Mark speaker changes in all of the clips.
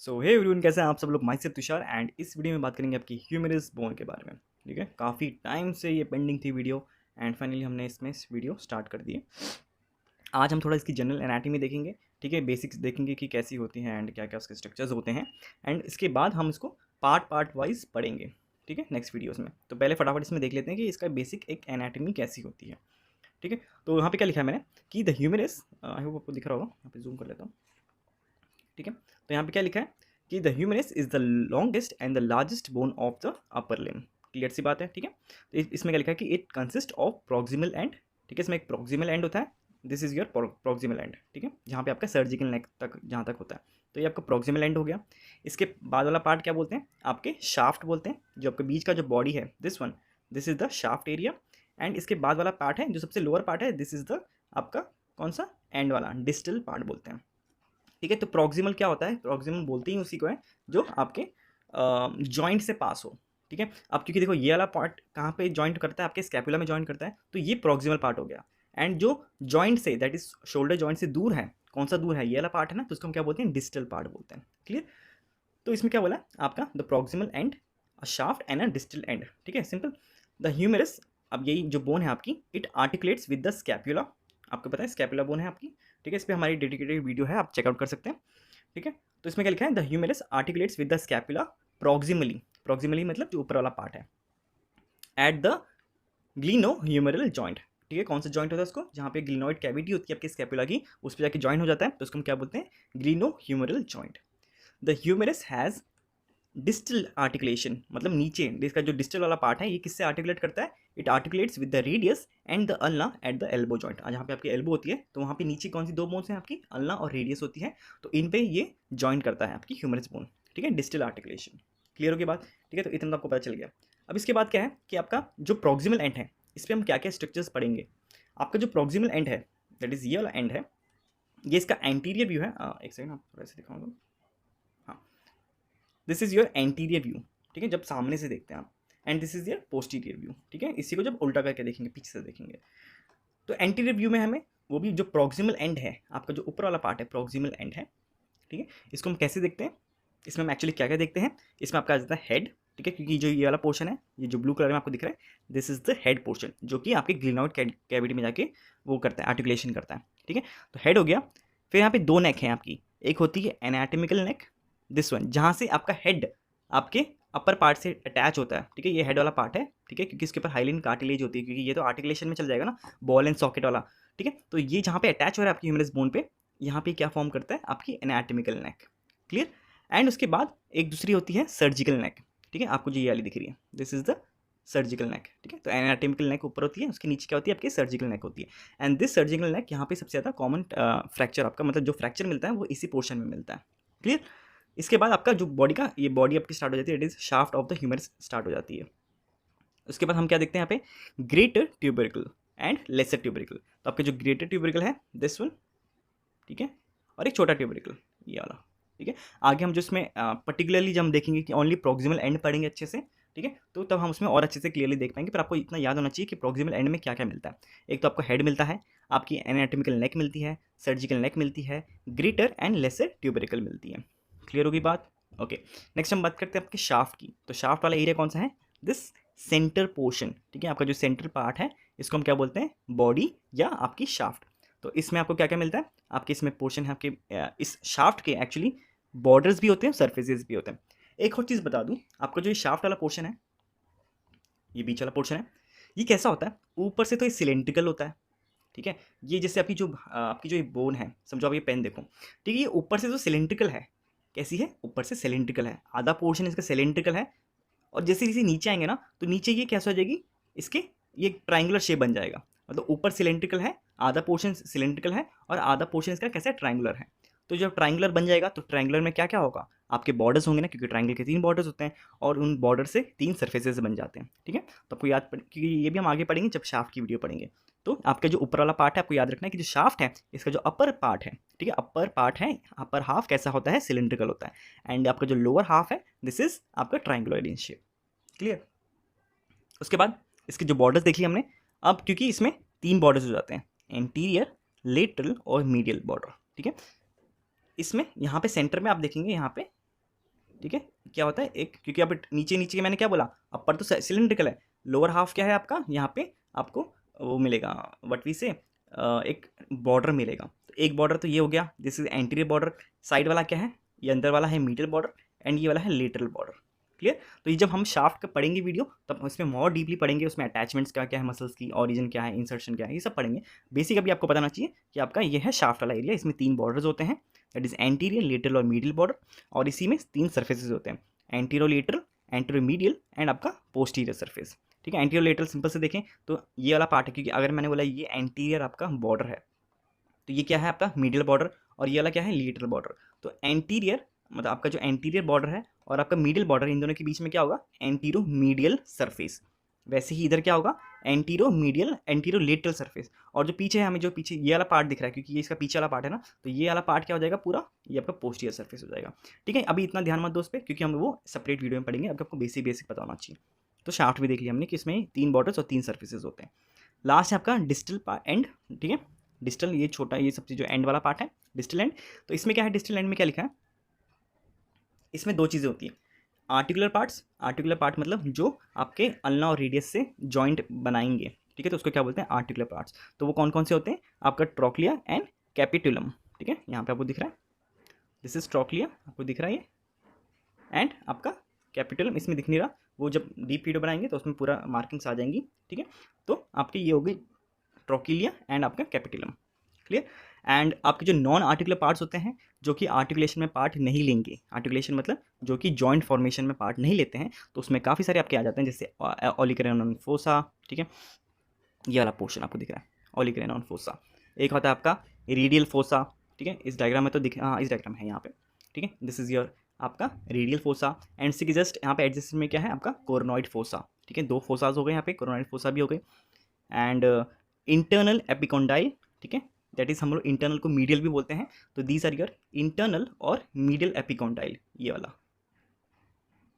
Speaker 1: सो hey everyone, कैसे हैं आप सब लोग। माई से तुषार एंड इस वीडियो में बात करेंगे आपकी ह्यूमरस बोन के बारे में। ठीक है, काफ़ी टाइम से ये पेंडिंग थी वीडियो एंड फाइनली हमने इसमें इस वीडियो स्टार्ट कर दी है। आज हम थोड़ा इसकी जनरल एनाटॉमी देखेंगे, ठीक है, बेसिक्स देखेंगे कि कैसी होती हैं एंड क्या क्या उसके स्ट्रक्चर्स होते हैं एंड इसके बाद हम इसको पार्ट वाइज पढ़ेंगे, ठीक है, नेक्स्ट वीडियोज़ में। तो पहले फटाफट इसमें देख लेते हैं कि इसका बेसिक एक एनाटॉमी कैसी होती है। ठीक है, तो यहाँ पे क्या लिखा है मैंने कि द ह्यूमरस, आई होप आपको दिख रहा होगा, यहाँ पे जूम कर लेता हूँ। ठीक है, तो यहाँ पे क्या लिखा है कि the humerus is the longest and the largest bone of the upper limb. Clear सी बात है। ठीक है, तो इसमें क्या लिखा है कि it consist of proximal end. ठीक है, इसमें एक प्रॉक्सिमल एंड होता है, this is your proximal end. ठीक है, जहाँ पे आपका सर्जिकल नेक तक जहाँ तक होता है, तो ये आपका प्रॉक्सिमल एंड हो गया। इसके बाद वाला पार्ट क्या बोलते हैं, आपके शाफ्ट बोलते हैं। जो आपके बीच का जो बॉडी है, this is the shaft area. And इसके बाद वाला पार्ट है जो सबसे लोअर पार्ट है, दिस इज द आपका कौन सा एंड वाला डिस्टल पार्ट बोलते हैं। ठीक है, तो प्रॉक्सिमल क्या होता है, प्रॉक्सिमल बोलते ही उसी को है जो आपके जॉइंट से पास हो। ठीक है, अब क्योंकि देखो ये वाला पार्ट कहाँ पे जॉइंट करता है, आपके स्कैपुला में जॉइंट करता है, तो ये प्रॉक्सिमल पार्ट हो गया। एंड जो जॉइंट से, दैट इज शोल्डर जॉइंट से दूर है, कौन सा दूर है, ये वाला पार्ट है ना, तो उसको हम क्या बोलते हैं, डिस्टल पार्ट बोलते हैं। क्लियर, तो इसमें क्या बोला आपका the proximal and, a shaft and a distal end. ठीक है, सिंपल। द ह्यूमरस, अब यही जो बोन है आपकी, it articulates with the scapula. आपको पता है स्कैपुला बोन है आपकी। ठीक है, इस पर हमारी डेडिकेटेड वीडियो है, आप चेकआउट कर सकते हैं। ठीक है, तो इसमें क्या लिखा है, the humerus articulates with the scapula proximally. Proximally मतलब जो ऊपर वाला पार्ट है, at the glenohumeral joint. ठीक है, कौन सा जॉइंट होता है उसको, जहाँ पे ग्लिनोइड कैविटी होती है आपकी स्कैपुला की, उस पर जाके जॉइंट हो जाता है, तो उसको हम क्या बोलते हैं, glenohumeral joint. The humerus has distal articulation, मतलब नीचे इसका जो डिस्टल वाला पार्ट है, ये किससे आर्टिकुलेट करता है, it articulates with the radius and the ulna at the elbow joint. जहाँ पे आपकी एल्बो होती है, तो वहाँ पे नीचे कौन सी दो बोन्स हैं आपकी, अल्ना और रेडियस होती है, तो इन पे ये जॉइंट करता है आपकी ह्यूमरस बोन। ठीक है, डिस्टल आर्टिकुलेशन। क्लियर हो गई बात। ठीक है, तो इतना तो आपको पता चल गया। अब इसके बाद क्या है कि आपका जो प्रॉक्सिमल एंड है, इस पर हम क्या क्या स्ट्रक्चर्स पढ़ेंगे। आपका जो प्रॉक्सिमल एंड है, दैट इज ये वाला एंड है, ये इसका एंटीरियर व्यू है। एक सेकंड, आप थोड़ा सा दिखाऊंगा। हाँ, this is your anterior view. ठीक है, जब सामने से देखते हैं आप, and this is your posterior view. ठीक है, इसी को जब उल्टा करके देखेंगे, पीछे से देखेंगे, तो एंटीरियर व्यू में हमें वो भी जो प्रॉक्सिमल एंड है, आपका जो ऊपर वाला पार्ट है, प्रॉक्सिमल एंड है। ठीक है, इसको हम कैसे देखते हैं, इसमें हम एक्चुअली क्या क्या देखते हैं, इसमें आपका आ जाता है हेड। ठीक है, क्योंकि जो ये वाला पोर्शन है, ये जो ब्लू कलर में आपको दिख रहा है, this is the head portion, जो कि आपके ग्लिनोइड कैविटी में जाके वो करता है, आर्टिकुलेशन करता है। ठीक है, तो हेड हो गया। फिर यहाँ पे दो नेक हैं आपकी, एक होती है एनाटॉमिकल नेक, दिस वन, जहाँ से आपका हेड आपके अपर पार्ट से अटैच होता है। ठीक है, ये हेड वाला पार्ट है। ठीक है, क्योंकि इसके ऊपर हाइलिन कार्टिलेज होती है, क्योंकि ये तो आर्टिकुलेशन में चल जाएगा ना, बॉल एंड सॉकेट वाला। ठीक है, तो ये जहाँ पे अटैच हो रहा है आपकी ह्यूमरस बोन पे, यहाँ पे क्या फॉर्म करता है, आपकी एनाटॉमिकल नेक। क्लियर, एंड उसके बाद एक दूसरी होती है सर्जिकल नेक। ठीक है, आपको जो ये वाली दिख रही है, this is the surgical neck. ठीक है, तो एनाटॉमिकल नेक ऊपर होती है, उसके नीचे क्या होती है, आपकी सर्जिकल नेक होती है। एंड दिस सर्जिकल नेक, यहाँ पे सबसे ज़्यादा कॉमन फ्रैक्चर आपका, मतलब जो फ्रैक्चर मिलता है वो इसी पोर्शन में मिलता है। क्लियर, इसके बाद आपका जो बॉडी का, ये बॉडी आपकी स्टार्ट हो जाती है, it is shaft of the humerus start हो जाती है। उसके बाद हम क्या देखते हैं यहाँ पे, greater tubercle and lesser tubercle. तो आपके जो ग्रेटर ट्यूबरिकल है, दिस वन, ठीक है, और एक छोटा ट्यूबरिकल, ये वाला। ठीक है, आगे हम जो इसमें पर्टिकुलरली जब हम देखेंगे कि ओनली प्रॉक्सिमल एंड पढ़ेंगे अच्छे से, ठीक है, तो तब हम उसमें और अच्छे से क्लियरली देख पाएंगे। पर आपको इतना याद होना चाहिए कि प्रॉक्सिमल एंड में क्या क्या मिलता है। एक तो आपको हेड मिलता है, आपकी एनाटॉमिकल नेक मिलती है, सर्जिकल नेक मिलती है, ग्रेटर एंड लेसर ट्यूबरिकल मिलती है। क्लियर होगी बात। ओके, नेक्स्ट हम बात करते हैं आपके शाफ्ट की। तो शाफ्ट वाला एरिया कौन सा है, दिस सेंटर पोर्शन। ठीक है, आपका जो सेंट्रल पार्ट है, इसको हम क्या बोलते हैं, बॉडी या आपकी शाफ्ट। तो इसमें आपको क्या क्या मिलता है, आपके इसमें पोर्शन है आपके इस शाफ्ट के एक्चुअली बॉर्डर्स भी होते हैं, सरफेसेस भी होते हैं। एक और चीज़ बता दूं, आपका जो ये शाफ्ट वाला पोर्शन है, ये बीच वाला पोर्शन है, ये कैसा होता है, ऊपर से तो ये सिलेंड्रिकल होता है। ठीक है, ये जैसे आपकी जो ये बोन है, समझो आप ये पेन देखो। ठीक है, ये ऊपर से तो सिलेंड्रिकल है, कैसी है, ऊपर से सिलेंड्रिकल है, आधा पोर्शन इसका सिलेंड्रिकल है। और जैसे जैसे नीचे आएंगे ना, तो नीचे ये कैसा हो जाएगी, इसके ये ट्राइंगुलर शेप बन जाएगा। मतलब ऊपर सिलेंड्रिकल है, आधा पोर्शन सिलेंड्रिकल है और आधा पोर्शन इसका कैसा है, ट्राइंगुलर है। तो जब ट्राइंगुलर बन जाएगा, तो ट्राइंगुलर में क्या क्या होगा, आपके बॉर्डर्स होंगे ना, क्योंकि ट्राइंगल के 3 बॉर्डर्स होते हैं और उन बॉर्डर से 3 सरफेसेस बन जाते हैं। ठीक है, तो आपको याद क्योंकि ये भी हम आगे पढ़ेंगे जब शाफ्ट की वीडियो पढ़ेंगे। तो आपका जो ऊपर वाला पार्ट है, आपको याद रखना है कि जो शाफ्ट है, इसका जो अपर पार्ट है, ठीक है, अपर पार्ट है, अपर हाफ कैसा होता है, सिलेंड्रिकल होता है। एंड आपका जो लोअर हाफ है, दिस इज आपका ट्राइंगुलर इन शेप। क्लियर, उसके बाद इसके जो बॉर्डर्स देख लिए हमने। अब क्योंकि इसमें 3 बॉर्डर्स हो जाते हैं, एंटीरियर, लेटरल और मीडियल बॉर्डर। ठीक है, इसमें यहाँ पे सेंटर में आप देखेंगे, यहाँ पे ठीक है, क्या होता है एक, क्योंकि अब नीचे नीचे मैंने क्या बोला, अपर तो सिलिंड्रिकल है, लोअर हाफ क्या है आपका, यहाँ पे आपको वो मिलेगा व्हाट वी से, एक बॉर्डर मिलेगा। तो एक बॉर्डर तो ये हो गया, this is anterior border. Side वाला क्या है, ये अंदर वाला है मीडियल बॉर्डर, एंड ये वाला है लेटरल बॉर्डर। क्लियर। तो ये जब हम शाफ्ट का पढ़ेंगे वीडियो, तब उसमें मोर डीपली पढ़ेंगे, उसमें अटैचमेंट्स क्या क्या है, मसल्स की ऑरिजिन क्या है, इंसर्शन क्या है, ये सब पढ़ेंगे। बेसिक अभी आपको बताना चाहिए कि आपका ये है शाफ्ट वाला एरिया, इसमें 3 बॉर्डर्स होते हैं, दैट इज एंटीरियर, लेटरल और मीडियल बॉर्डर, और इसी में 3 सर्फेसेस होते हैं, anterior lateral, anterior medial and आपका पोस्टीरियर सर्फेस। ठीक है, एंटीरियर लेटरल सिंपल से देखें तो ये वाला पार्ट है, क्योंकि अगर मैंने बोला ये एंटीरियर आपका बॉर्डर है, तो ये क्या है आपका मीडियल बॉर्डर, और ये वाला क्या है लेटरल बॉर्डर। तो एंटीरियर मतलब आपका जो एंटीरियर बॉर्डर है और आपका मीडियल बॉर्डर, इन दोनों के बीच में क्या होगा, एंटीरो मीडियल सरफेस। वैसे ही इधर क्या होगा, antero medial antero lateral surface. और जो पीछे है, हमें जो पीछे ये वाला पार्ट दिख रहा है, क्योंकि ये इसका पीछे वाला पार्ट है ना, तो ये वाला पार्ट क्या हो जाएगा पूरा, ये आपका पोस्टीरियर सरफेस हो जाएगा। ठीक है, अभी इतना ध्यान मत दो उस पर, क्योंकि हम वो सेपरेट वीडियो में पढ़ेंगे, आपको बेसिक बेसिक पता होना चाहिए। तो शाफ्ट भी देख लिया हमने कि इसमें 3 बॉर्डर्स और 3 सर्फेसेस होते हैं। लास्ट है आपका डिस्टल एंड। ठीक है, डिस्टल ये छोटा, ये सबसे जो एंड वाला पार्ट है डिस्टल एंड। तो इसमें क्या है, डिस्टल एंड में क्या लिखा है, इसमें 2 चीज़ें होती हैं, आर्टिकुलर पार्ट्स। आर्टिकुलर पार्ट मतलब जो आपके अल्ना और रेडियस से जॉइंट बनाएंगे। ठीक है, तो उसको क्या बोलते हैं, आर्टिकुलर पार्ट्स। तो वो कौन कौन से होते हैं, आपका ट्रोक्लिया एंड कैपिटुलम। ठीक है, यहाँ पे आपको दिख रहा है, दिस इज ट्रोक्लिया, आपको दिख रहा है ये, एंड आपका कैपिटुलम इसमें दिख नहीं रहा, वो जब डीप वीडियो बनाएंगे तो उसमें पूरा मार्किंग्स आ जाएंगी। ठीक है, तो आपके ये हो गई ट्रोक्लिया एंड आपका कैपिटुलम। क्लियर। एंड आपके जो नॉन आर्टिकुलर पार्ट्स होते हैं, जो कि आर्टिकुलेशन में पार्ट नहीं लेंगे, आर्टिकुलेशन मतलब जो कि जॉइंट फॉर्मेशन में पार्ट नहीं लेते हैं, तो उसमें काफ़ी सारे आपके आ जाते हैं, जैसे ओलिकरेनॉन फोसा। ठीक है, ये वाला पोर्शन आपको दिख रहा है, ओलिकरेनॉन फोसा। एक होता है आपका रेडियल फोसा। ठीक है, इस डायग्राम में तो दिख, हाँ इस डायग्राम है यहाँ पे। ठीक है, दिस इज योर आपका रेडियल फोसा, एंड इसके जस्ट यहाँ पे एडजस्ट में क्या है आपका कोरोनॉइड फोसा। ठीक है, 2 फोसाज हो गए यहाँ पे, कोरोनॉइड फोसा भी हो गए। And internal epicondyle. ठीक है, दैट इज हम लोग इंटरनल को मीडियल भी बोलते हैं, तो दीज आर योर इंटरनल और मीडियल एपिकोंडाइल, ये वाला।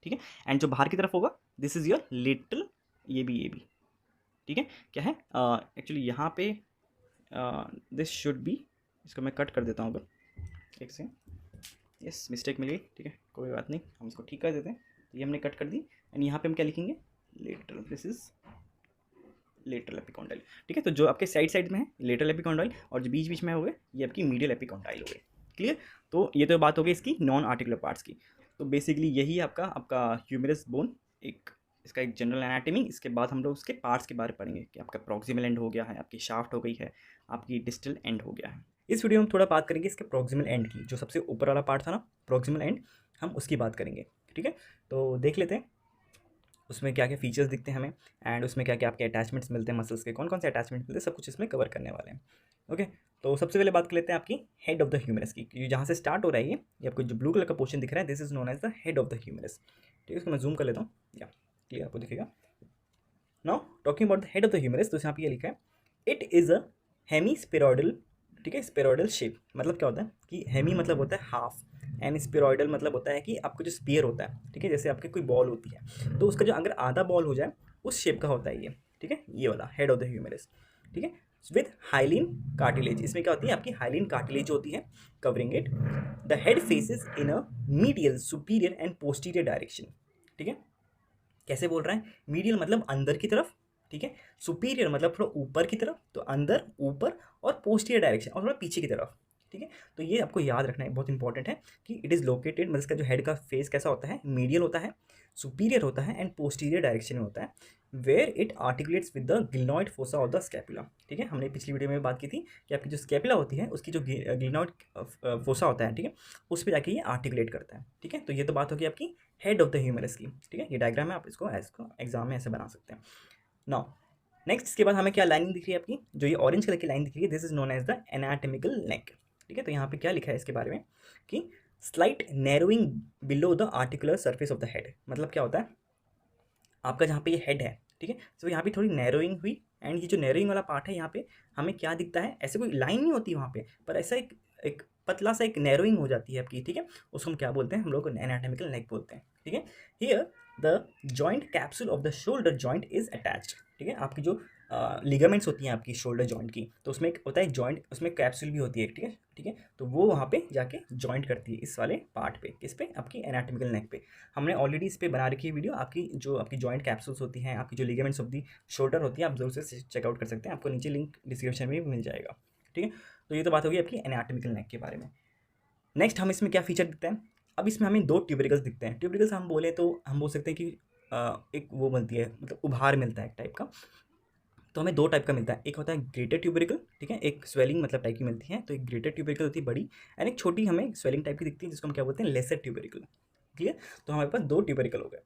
Speaker 1: ठीक है, एंड जो बाहर की तरफ होगा, दिस इज योर लिटल, ये भी। ठीक है, क्या है एक्चुअली यहाँ पे दिस शुड बी, इसको मैं कट कर देता हूँ अगर एक से, यस मिस्टेक मिल गई। ठीक है, कोई बात नहीं, हम इसको ठीक कर देते हैं। तो ये हमने कट कर दी, एंड यहाँ पे हम क्या लिखेंगे, lateral, this is lateral epicondyle. ठीक है, तो जो आपके साइड में है लेटरल एपिकोंडाइल, और जो बीच में हो गए ये आपकी मीडियल एपिकोंडाइल हो गई। क्लियर। तो ये तो बात हो गई इसकी नॉन आर्टिकुलर पार्ट्स की। तो बेसिकली यही आपका ह्यूमरस बोन, एक इसका एक जनरल एनाटॉमी। इसके बाद हम लोग उसके पार्ट्स के बारे में पढ़ेंगे कि आपका प्रॉक्सिमल एंड हो गया है, आपकी शाफ्ट हो गई है, आपकी डिस्टल एंड हो गया है। इस वीडियो में थोड़ा बात करेंगे इसके प्रॉक्सिमल एंड की, जो सबसे ऊपर वाला पार्ट था ना प्रॉक्सिमल एंड, हम उसकी बात करेंगे। ठीक है, तो देख लेते हैं उसमें क्या क्या फीचर्स दिखते हैं हमें, एंड उसमें क्या क्या आपके अटैचमेंट्स मिलते हैं, मसल्स के कौन कौन से अटैचमेंट्स मिलते हैं, सब कुछ इसमें कवर करने वाले हैं। ओके, तो सबसे पहले बात कर लेते हैं आपकी हेड ऑफ द ह्यूमरस की, क्योंकि जहाँ से स्टार्ट हो रहा है ये आपको जो ब्लू कलर का पोर्शन दिख रहा है, this is known as the head of the humerus. ठीक है, इसको मैं जूम कर लेता हूँ, या क्लियर आपको दिखेगा। Now talking about the head of the humerus, तो यहाँ पे ये लिखा है, it is a hemispheroidal. ठीक है, स्पेरोइडल शेप मतलब क्या होता है कि हेमी मतलब होता है हाफ, एंड स्पेरोइडल मतलब होता है कि आपको जो स्पीयर होता है, ठीक है, जैसे आपके कोई बॉल होती है, तो उसका जो अगर आधा बॉल हो जाए उस शेप का होता है ये। ठीक है, ये वाला हेड ऑफ द ह्यूमरस। ठीक है, विथ हाइलिन कार्टिलेज, इसमें क्या होती है आपकी हाइलिन कार्टिलेज होती है covering it. The head faces in a medial, superior and posterior direction. ठीक है, कैसे बोल रहा है, मीडियल मतलब अंदर की तरफ, ठीक है, सुपीरियर मतलब थोड़ा ऊपर की तरफ, तो अंदर ऊपर, और पोस्टीरियर डायरेक्शन और थोड़ा पीछे की तरफ। ठीक है, तो ये आपको याद रखना है, बहुत इंपॉर्टेंट है कि इट इज़ लोकेटेड, मतलब इसका जो हेड का फेस कैसा होता है, मीडियल होता है, सुपीरियर होता है, एंड पोस्टीरियर डायरेक्शन में होता है, where it articulates with the glenoid fossa of the scapula. ठीक है, हमने पिछली वीडियो में बात की थी कि आपकी जो स्कैपुला होती है उसकी जो ग्लिनॉइड फोसा होता है, ठीक है, उस पर जाके ये आर्टिकुलेट करता है। ठीक है, तो ये तो बात होगी आपकी हेड ऑफ द ह्यूमरस की। ठीक है, ये डायग्राम है, आप इसको एग्जाम में ऐसे बना सकते हैं। नाउ नेक्स्ट, इसके बाद हमें क्या लाइनिंग दिख रही है आपकी, जो ये ऑरेंज कलर की लाइन दिख रही है, this is known as the anatomical neck. ठीक है, तो यहाँ पे क्या लिखा है इसके बारे में कि slight narrowing below the articular surface of the head. मतलब क्या होता है आपका जहाँ पे ये हेड है, ठीक है, तो यहाँ पे थोड़ी नैरोइंग हुई, एंड ये जो नैरोइंग वाला पार्ट है यहाँ पे हमें क्या दिखता है, ऐसे कोई लाइन नहीं होती वहाँ पे, पर ऐसा एक पतला सा एक नैरोइंग हो जाती है आपकी। ठीक है, उसको हम क्या बोलते हैं, हम लोग एनाटॉमिकल नेक बोलते हैं। ठीक है, here the joint capsule of the shoulder joint is attached. ठीक है, आपकी जो लिगामेंट्स होती हैं आपकी शोल्डर जॉइंट की, तो उसमें एक होता है जॉइंट, उसमें कैप्सूल भी होती है, ठीक है ठीक है, तो वो वहाँ पे जाके जॉइंट करती है इस वाले पार्ट पे, किस पे, आपकी एनाटॉमिकल नेक पे। हमने ऑलरेडी इस पे बना रखी है वीडियो, आपकी जो आपकी जॉइंट कैप्सूल्स होती हैं, आपकी जो लिगामेंट्स ऑफ दी शोल्डर होती है, आप जरूर से चेकआउट कर सकते हैं, आपको नीचे लिंक डिस्क्रिप्शन में भी मिल जाएगा, ठीक है। तो ये तो बात होगी आपकी एनाटॉमिकल नेक के बारे में। नेक्स्ट हम इसमें क्या फीचर दिखते हैं, अब इसमें हमें दो ट्यूबरिकल्स दिखते हैं। ट्यूबरिकल्स हम बोले तो हम बोल सकते हैं कि एक वो बनती है, मतलब उभार मिलता है एक टाइप का। तो हमें दो टाइप का मिलता है, एक होता है ग्रेटर ट्यूबरिकल, ठीक है, एक स्वेलिंग मतलब टाइप की मिलती है, तो एक ग्रेटर ट्यूबरिकल होती है बड़ी, एंड एक छोटी हमें स्वेलिंग टाइप की दिखती है, जिसको हम क्या बोलते हैं, लेसर ट्यूबरिकल, ठीक है। तो हमारे पास दो ट्यूबरिकल हो गए।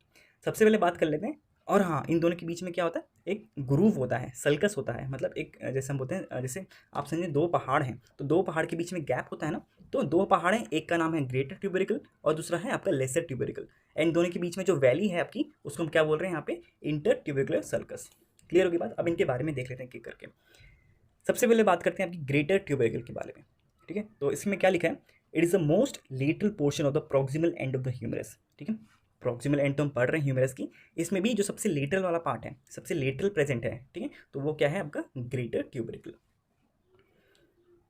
Speaker 1: सबसे पहले बात कर लेते हैं, और हाँ, इन दोनों के बीच में क्या होता है, एक ग्रूव होता है, सल्कस होता है, मतलब एक जैसे हम बोलते हैं, जैसे आप समझे दो पहाड़ हैं, तो दो पहाड़ के बीच में गैप होता है ना, तो दो पहाड़ हैं, एक का नाम है ग्रेटर ट्यूबरिकल और दूसरा है आपका लेसर ट्यूबरिकल, एंड दोनों के बीच में जो वैली है आपकी, उसको हम क्या बोल रहे हैं यहाँ पे, इंटर ट्यूबरिकुलर सल्कस। क्लियर होगी बात। अब इनके बारे में देख लेते हैं एक करके। सबसे पहले बात करते हैं आपकी ग्रेटर ट्यूबरिकल के बारे में, ठीक है। तो इसमें क्या लिखा है, it is the most lateral portion of the proximal end of the humerus, ठीक है। प्रोक्सिमल एंड तो हम पढ़ रहे हैं ह्यूमरस की, इसमें भी जो सबसे लेटरल वाला पार्ट है, सबसे लेटरल प्रेजेंट है, ठीक है, तो वो क्या है आपका ग्रेटर ट्यूबरिकल,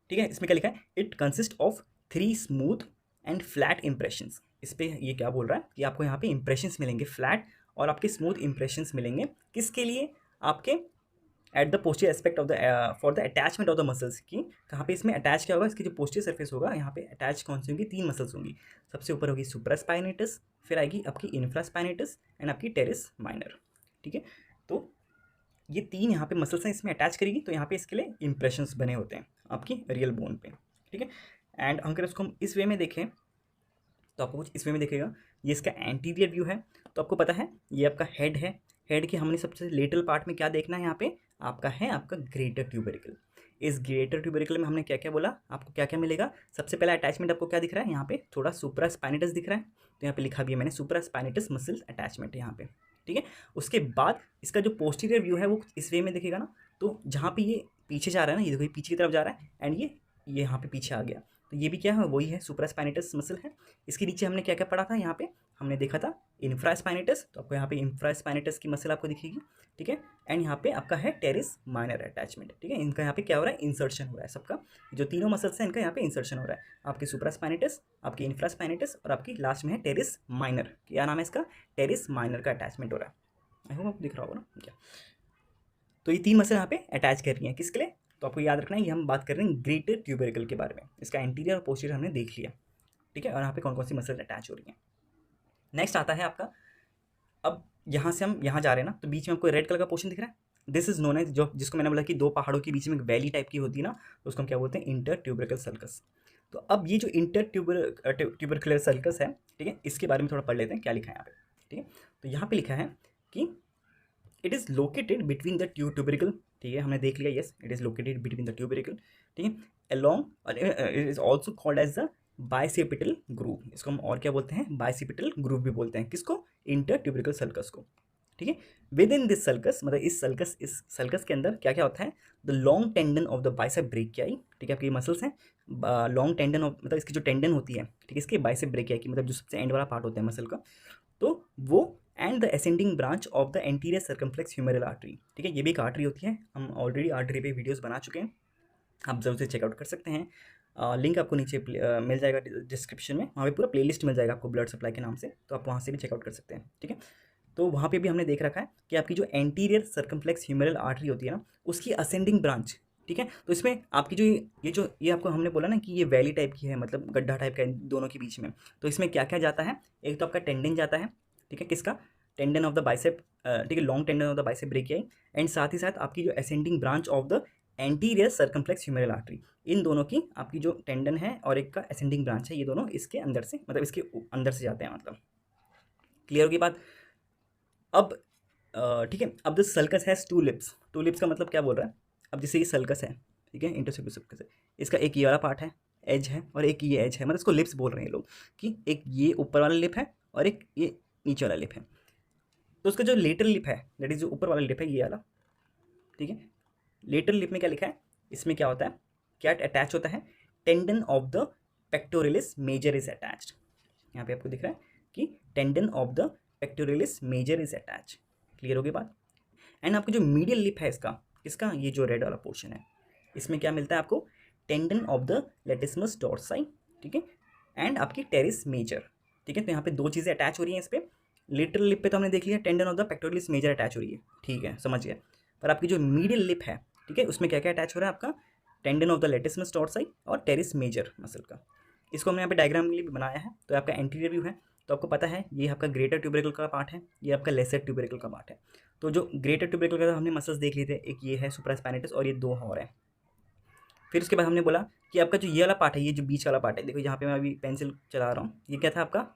Speaker 1: ठीक है। इसमें क्या लिखा है, it consist of 3 smooth and flat impressions. इस पे ये क्या बोल रहा है कि आपको यहाँ पे इंप्रेशंस मिलेंगे फ्लैट और आपके स्मूथ इंप्रेशंस मिलेंगे, किसके लिए, आपके at the posterior aspect of the for the attachment of the muscles की। कहाँ पे इसमें अटैच क्या होगा, इसकी जो पोस्टीरियर सरफेस होगा, यहाँ पे अटैच कौन सी होंगी, 3 मसल्स होंगी। सबसे ऊपर होगी सुप्रास्पाइनेटस, फिर आएगी आपकी इन्फ्रास्पाइनेटस एंड आपकी टेरिस माइनर, ठीक है। तो ये 3 यहाँ पे मसल्स हैं, इसमें अटैच करेगी, तो यहाँ पे इसके लिए इंप्रेशंस बने होते हैं आपकी रियल बोन पे, ठीक है। एंड अगर इसको हम इस वे में देखें, तो आपको कुछ इस वे में दिखेगा, ये इसका एंटीरियर व्यू है। तो आपको पता है ये आपका हेड है, हेड के हमने सबसे लेटरल पार्ट में क्या देखना है, यहाँ पे आपका है आपका ग्रेटर ट्यूबरिकल। इस ग्रेटर ट्यूबरिकल में हमने क्या क्या बोला, आपको क्या क्या मिलेगा। सबसे पहला अटैचमेंट आपको क्या दिख रहा है, यहाँ पे थोड़ा सुप्रा स्पाइनेटस दिख रहा है, तो यहाँ पे लिखा भी है मैंने सुप्रा स्पाइनेटस मसल अटैचमेंट यहाँ पे, ठीक है। उसके बाद इसका जो पोस्टीरियर व्यू है वो इस वे में दिखेगा ना, तो जहाँ पे ये पीछे जा रहा है ना, ये देखो ये पीछे की तरफ जा रहा है, एंड ये यहाँ पे पीछे आ गया, तो ये भी क्या है, वही है सुप्रास्पाइनेटस मसल है। इसके नीचे हमने क्या क्या पढ़ा था, यहाँ पे हमने देखा था इंफ्रास्पाइनेटस, तो आपको यहाँ पे इंफ्रास्पाइनेटस की मसल आपको दिखेगी, ठीक है। एंड यहाँ पे आपका है टेरिस माइनर अटैचमेंट, ठीक है। इनका यहाँ पे क्या हो रहा है, इंसर्शन हो रहा है सबका, जो तीनों मसल्स हैं इनका यहाँ पे इंसर्शन हो रहा है, आपकी सुप्रास्पाइनेटस, आपकी इंफ्रास्पाइनेटस और आपकी लास्ट में है टेरिस माइनर। क्या नाम है इसका, टेरिस माइनर का अटैचमेंट हो रहा है। आई होप आपको दिख रहा होगा ना क्या। तो ये 3 मसल यहाँ पे अटैच कर रही हैं, किसके लिए, तो आपको याद रखना है ये हम बात कर रहे हैं ग्रेटर ट्यूबरिकल के बारे में। इसका एंटीरियर और पोस्टीरियर हमने देख लिया, ठीक है, और यहाँ पे कौन कौन सी मसल अटैच हो रही हैं। नेक्स्ट आता है आपका, अब यहाँ से हम यहाँ जा रहे हैं ना, तो बीच में आपको रेड कलर का पोर्शन दिख रहा है, दिस इज नोन एज, जो जिसको मैंने बोला कि दो पहाड़ों के बीच में एक वैली टाइप की होती है ना, तो उसको हम क्या बोलते हैं, इंटर ट्यूबरिकल सल्कस। तो अब ये जो इंटर ट्यूबरकुलर सल्कस है, ठीक है, इसके बारे में थोड़ा पढ़ लेते हैं क्या लिखा है यहाँ पे, ठीक है। तो यहाँ पे लिखा है कि it is located between the tubercle, ठीक है, हमने देख लिया, yes it is located between the tubercle, ठीक है, along, it is also called as the bicipital groove. इसको हम और क्या बोलते हैं, बाइसेपिटल ग्रूव भी बोलते हैं, किसको, इंटर ट्यूबरिकल सल्कस को, ठीक है। विद इन दिस सल्कस, मतलब इस सल्कस के अंदर क्या क्या होता है, the long tendon of the bicep brachii, ठीक है, आपके मसल्स हैं, लॉन्ग टेंडन ऑफ, मतलब इसकी जो टेंडन होती है, ठीक है, इसके बाइसेप ब्रेकियाई की, मतलब जो सबसे एंड वाला पार्ट होता है मसल का, तो वो and the ascending branch of the anterior circumflex humeral artery, ठीक है, ये भी एक आर्टरी होती है, हम ऑलरेडी आर्टरी पे वीडियोस बना चुके हैं, आप जरूर से चेकआउट कर सकते हैं। लिंक आपको नीचे मिल जाएगा डिस्क्रिप्शन में, वहाँ पे पूरा प्लेलिस्ट मिल जाएगा आपको ब्लड सप्लाई के नाम से, तो आप वहाँ से भी चेकआउट कर सकते हैं, ठीक है। तो वहाँ पे भी हमने देख रखा है कि आपकी जो एंटीरियर सर्कमफ्लेक्स ह्यूमरल आर्टरी होती है ना, उसकी असेंडिंग ब्रांच, ठीक है, तो इसमें आपकी जो ये आपको हमने बोला ना कि ये वैली टाइप की है, मतलब गड्ढा टाइप का है दोनों के बीच में, तो इसमें क्या क्या जाता है, एक तो आपका टेंडन जाता है, ठीक है, किसका, टेंडन ऑफ द बाइसेप, ठीक है, long tendon of the bicep brachii, and साथ ही साथ आपकी जो ascending branch of the anterior circumflex humeral artery, इन दोनों की आपकी जो टेंडन है और एक का असेंडिंग ब्रांच है, ये दोनों इसके अंदर से, मतलब इसके अंदर से जाते हैं, मतलब क्लियर होगी बात। अब ठीक है, अब the sulcus has 2 lips, 2 lips का मतलब क्या बोल रहा है, अब जैसे ये सल्कस है, ठीक है, इंटरसेप्टिव सल्कस है, इसका एक ये वाला पार्ट है, एज है, और एक ये एज है, मतलब इसको लिप्स बोल रहे हैं लोग, कि एक ये ऊपर वाला लिप है और एक ये नीचे वाला लिप है। तो उसका जो लेटर लिप है, दैट इज जो ऊपर वाला लिप है ये वाला, ठीक है, लेटर लिप में क्या लिखा है, इसमें क्या होता है, क्या अटैच होता है, tendon of the pectoralis major is attached, यहाँ पे आपको दिख रहा है कि tendon of the pectoralis major is attach, clear होगी बात। एंड आपका जो मीडियल लिप है इसका, किसका, ये जो रेड वाला पोर्शन है, इसमें क्या मिलता है आपको, टेंडन ऑफ द लेटिस्मस डॉर्साई, ठीक है, एंड आपकी टेरिस मेजर, ठीक है। तो यहाँ पे दो चीज़ें अटैच हो रही हैं इस पर। लेटरल लिप पे तो हमने देख लिया tendon of the pectoralis major attach हो रही है, ठीक है, समझ गया। पर आपकी जो मीडियल लिप है, ठीक है, उसमें क्या क्या अटैच हो रहा है आपका, टेंडन ऑफ द लेटिस्मस डॉर्साई और टेरिस मेजर मसल का। इसको हमने यहाँ पे डायग्राम के लिए भी बनाया है। तो आपका एंटीरियर व्यू है, तो आपको पता है ये आपका ग्रेटर ट्यूबरिकल का पार्ट है, ये आपका लेसर ट्यूबरिकल का पार्ट है। तो जो ग्रेटर ट्यूबरिकल का हमने मसल्स देख लिए थे, एक ये है सुप्रास्पाइनेटस और ये दो और है। फिर उसके बाद हमने बोला कि आपका जो ये वाला पार्ट है, ये जो बीच वाला पार्ट है, देखो यहाँ पे मैं अभी पेंसिल चला रहा हूँ, ये क्या था आपका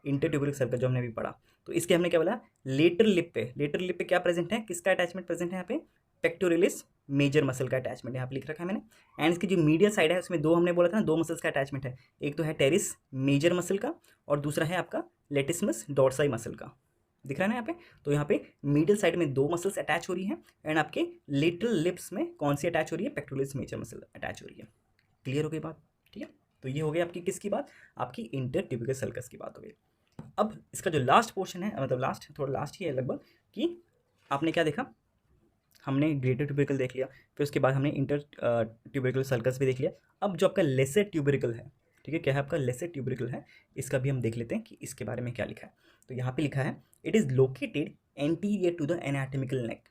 Speaker 1: इंटरट्यूबरिक सर्कल, जो हमने अभी पढ़ा। तो इसके हमने क्या बोला, लेटरल लिप पे क्या प्रेजेंट है, किसका अटैचमेंट प्रेजेंट है यहाँ पे, पेक्टोरलिस मेजर मसल का अटैचमेंट यहाँ पे लिख रखा है मैंने। एंड इसकी जो मीडियल साइड है उसमें दो हमने बोला था ना, दो मसल्स का अटैचमेंट है, एक तो है टेरिस मेजर मसल का और दूसरा है आपका लेटिस्मस डॉर्साई मसल का, दिख रहा है ना यहाँ पे। तो यहाँ पे मीडियल साइड में दो मसल्स अटैच हो रही हैं एंड आपके लिटल लिप्स में कौन सी अटैच हो रही है, पेक्टोरलिस मेजर मसल अटैच हो रही है। क्लियर हो गई बात, ठीक है। तो ये हो गई आपकी किसकी बात, आपकी इंटरट्यूबिकल सल्कस की बात हो गई। अब इसका जो लास्ट पोर्शन है, मतलब लास्ट, थोड़ा लास्ट ही है लगभग, कि आपने क्या देखा, हमने ग्रेटर ट्यूबरिकल देख लिया, फिर उसके बाद हमने इंटर ट्यूबरिकल सल्कस भी देख लिया। अब जो आपका लेसर ट्यूबरिकल है, ठीक है, क्या है आपका लेसर ट्यूबरिकल है, इसका भी हम देख लेते हैं कि इसके बारे में क्या लिखा है। तो यहाँ पे लिखा है, it is located anterior to the anatomical neck,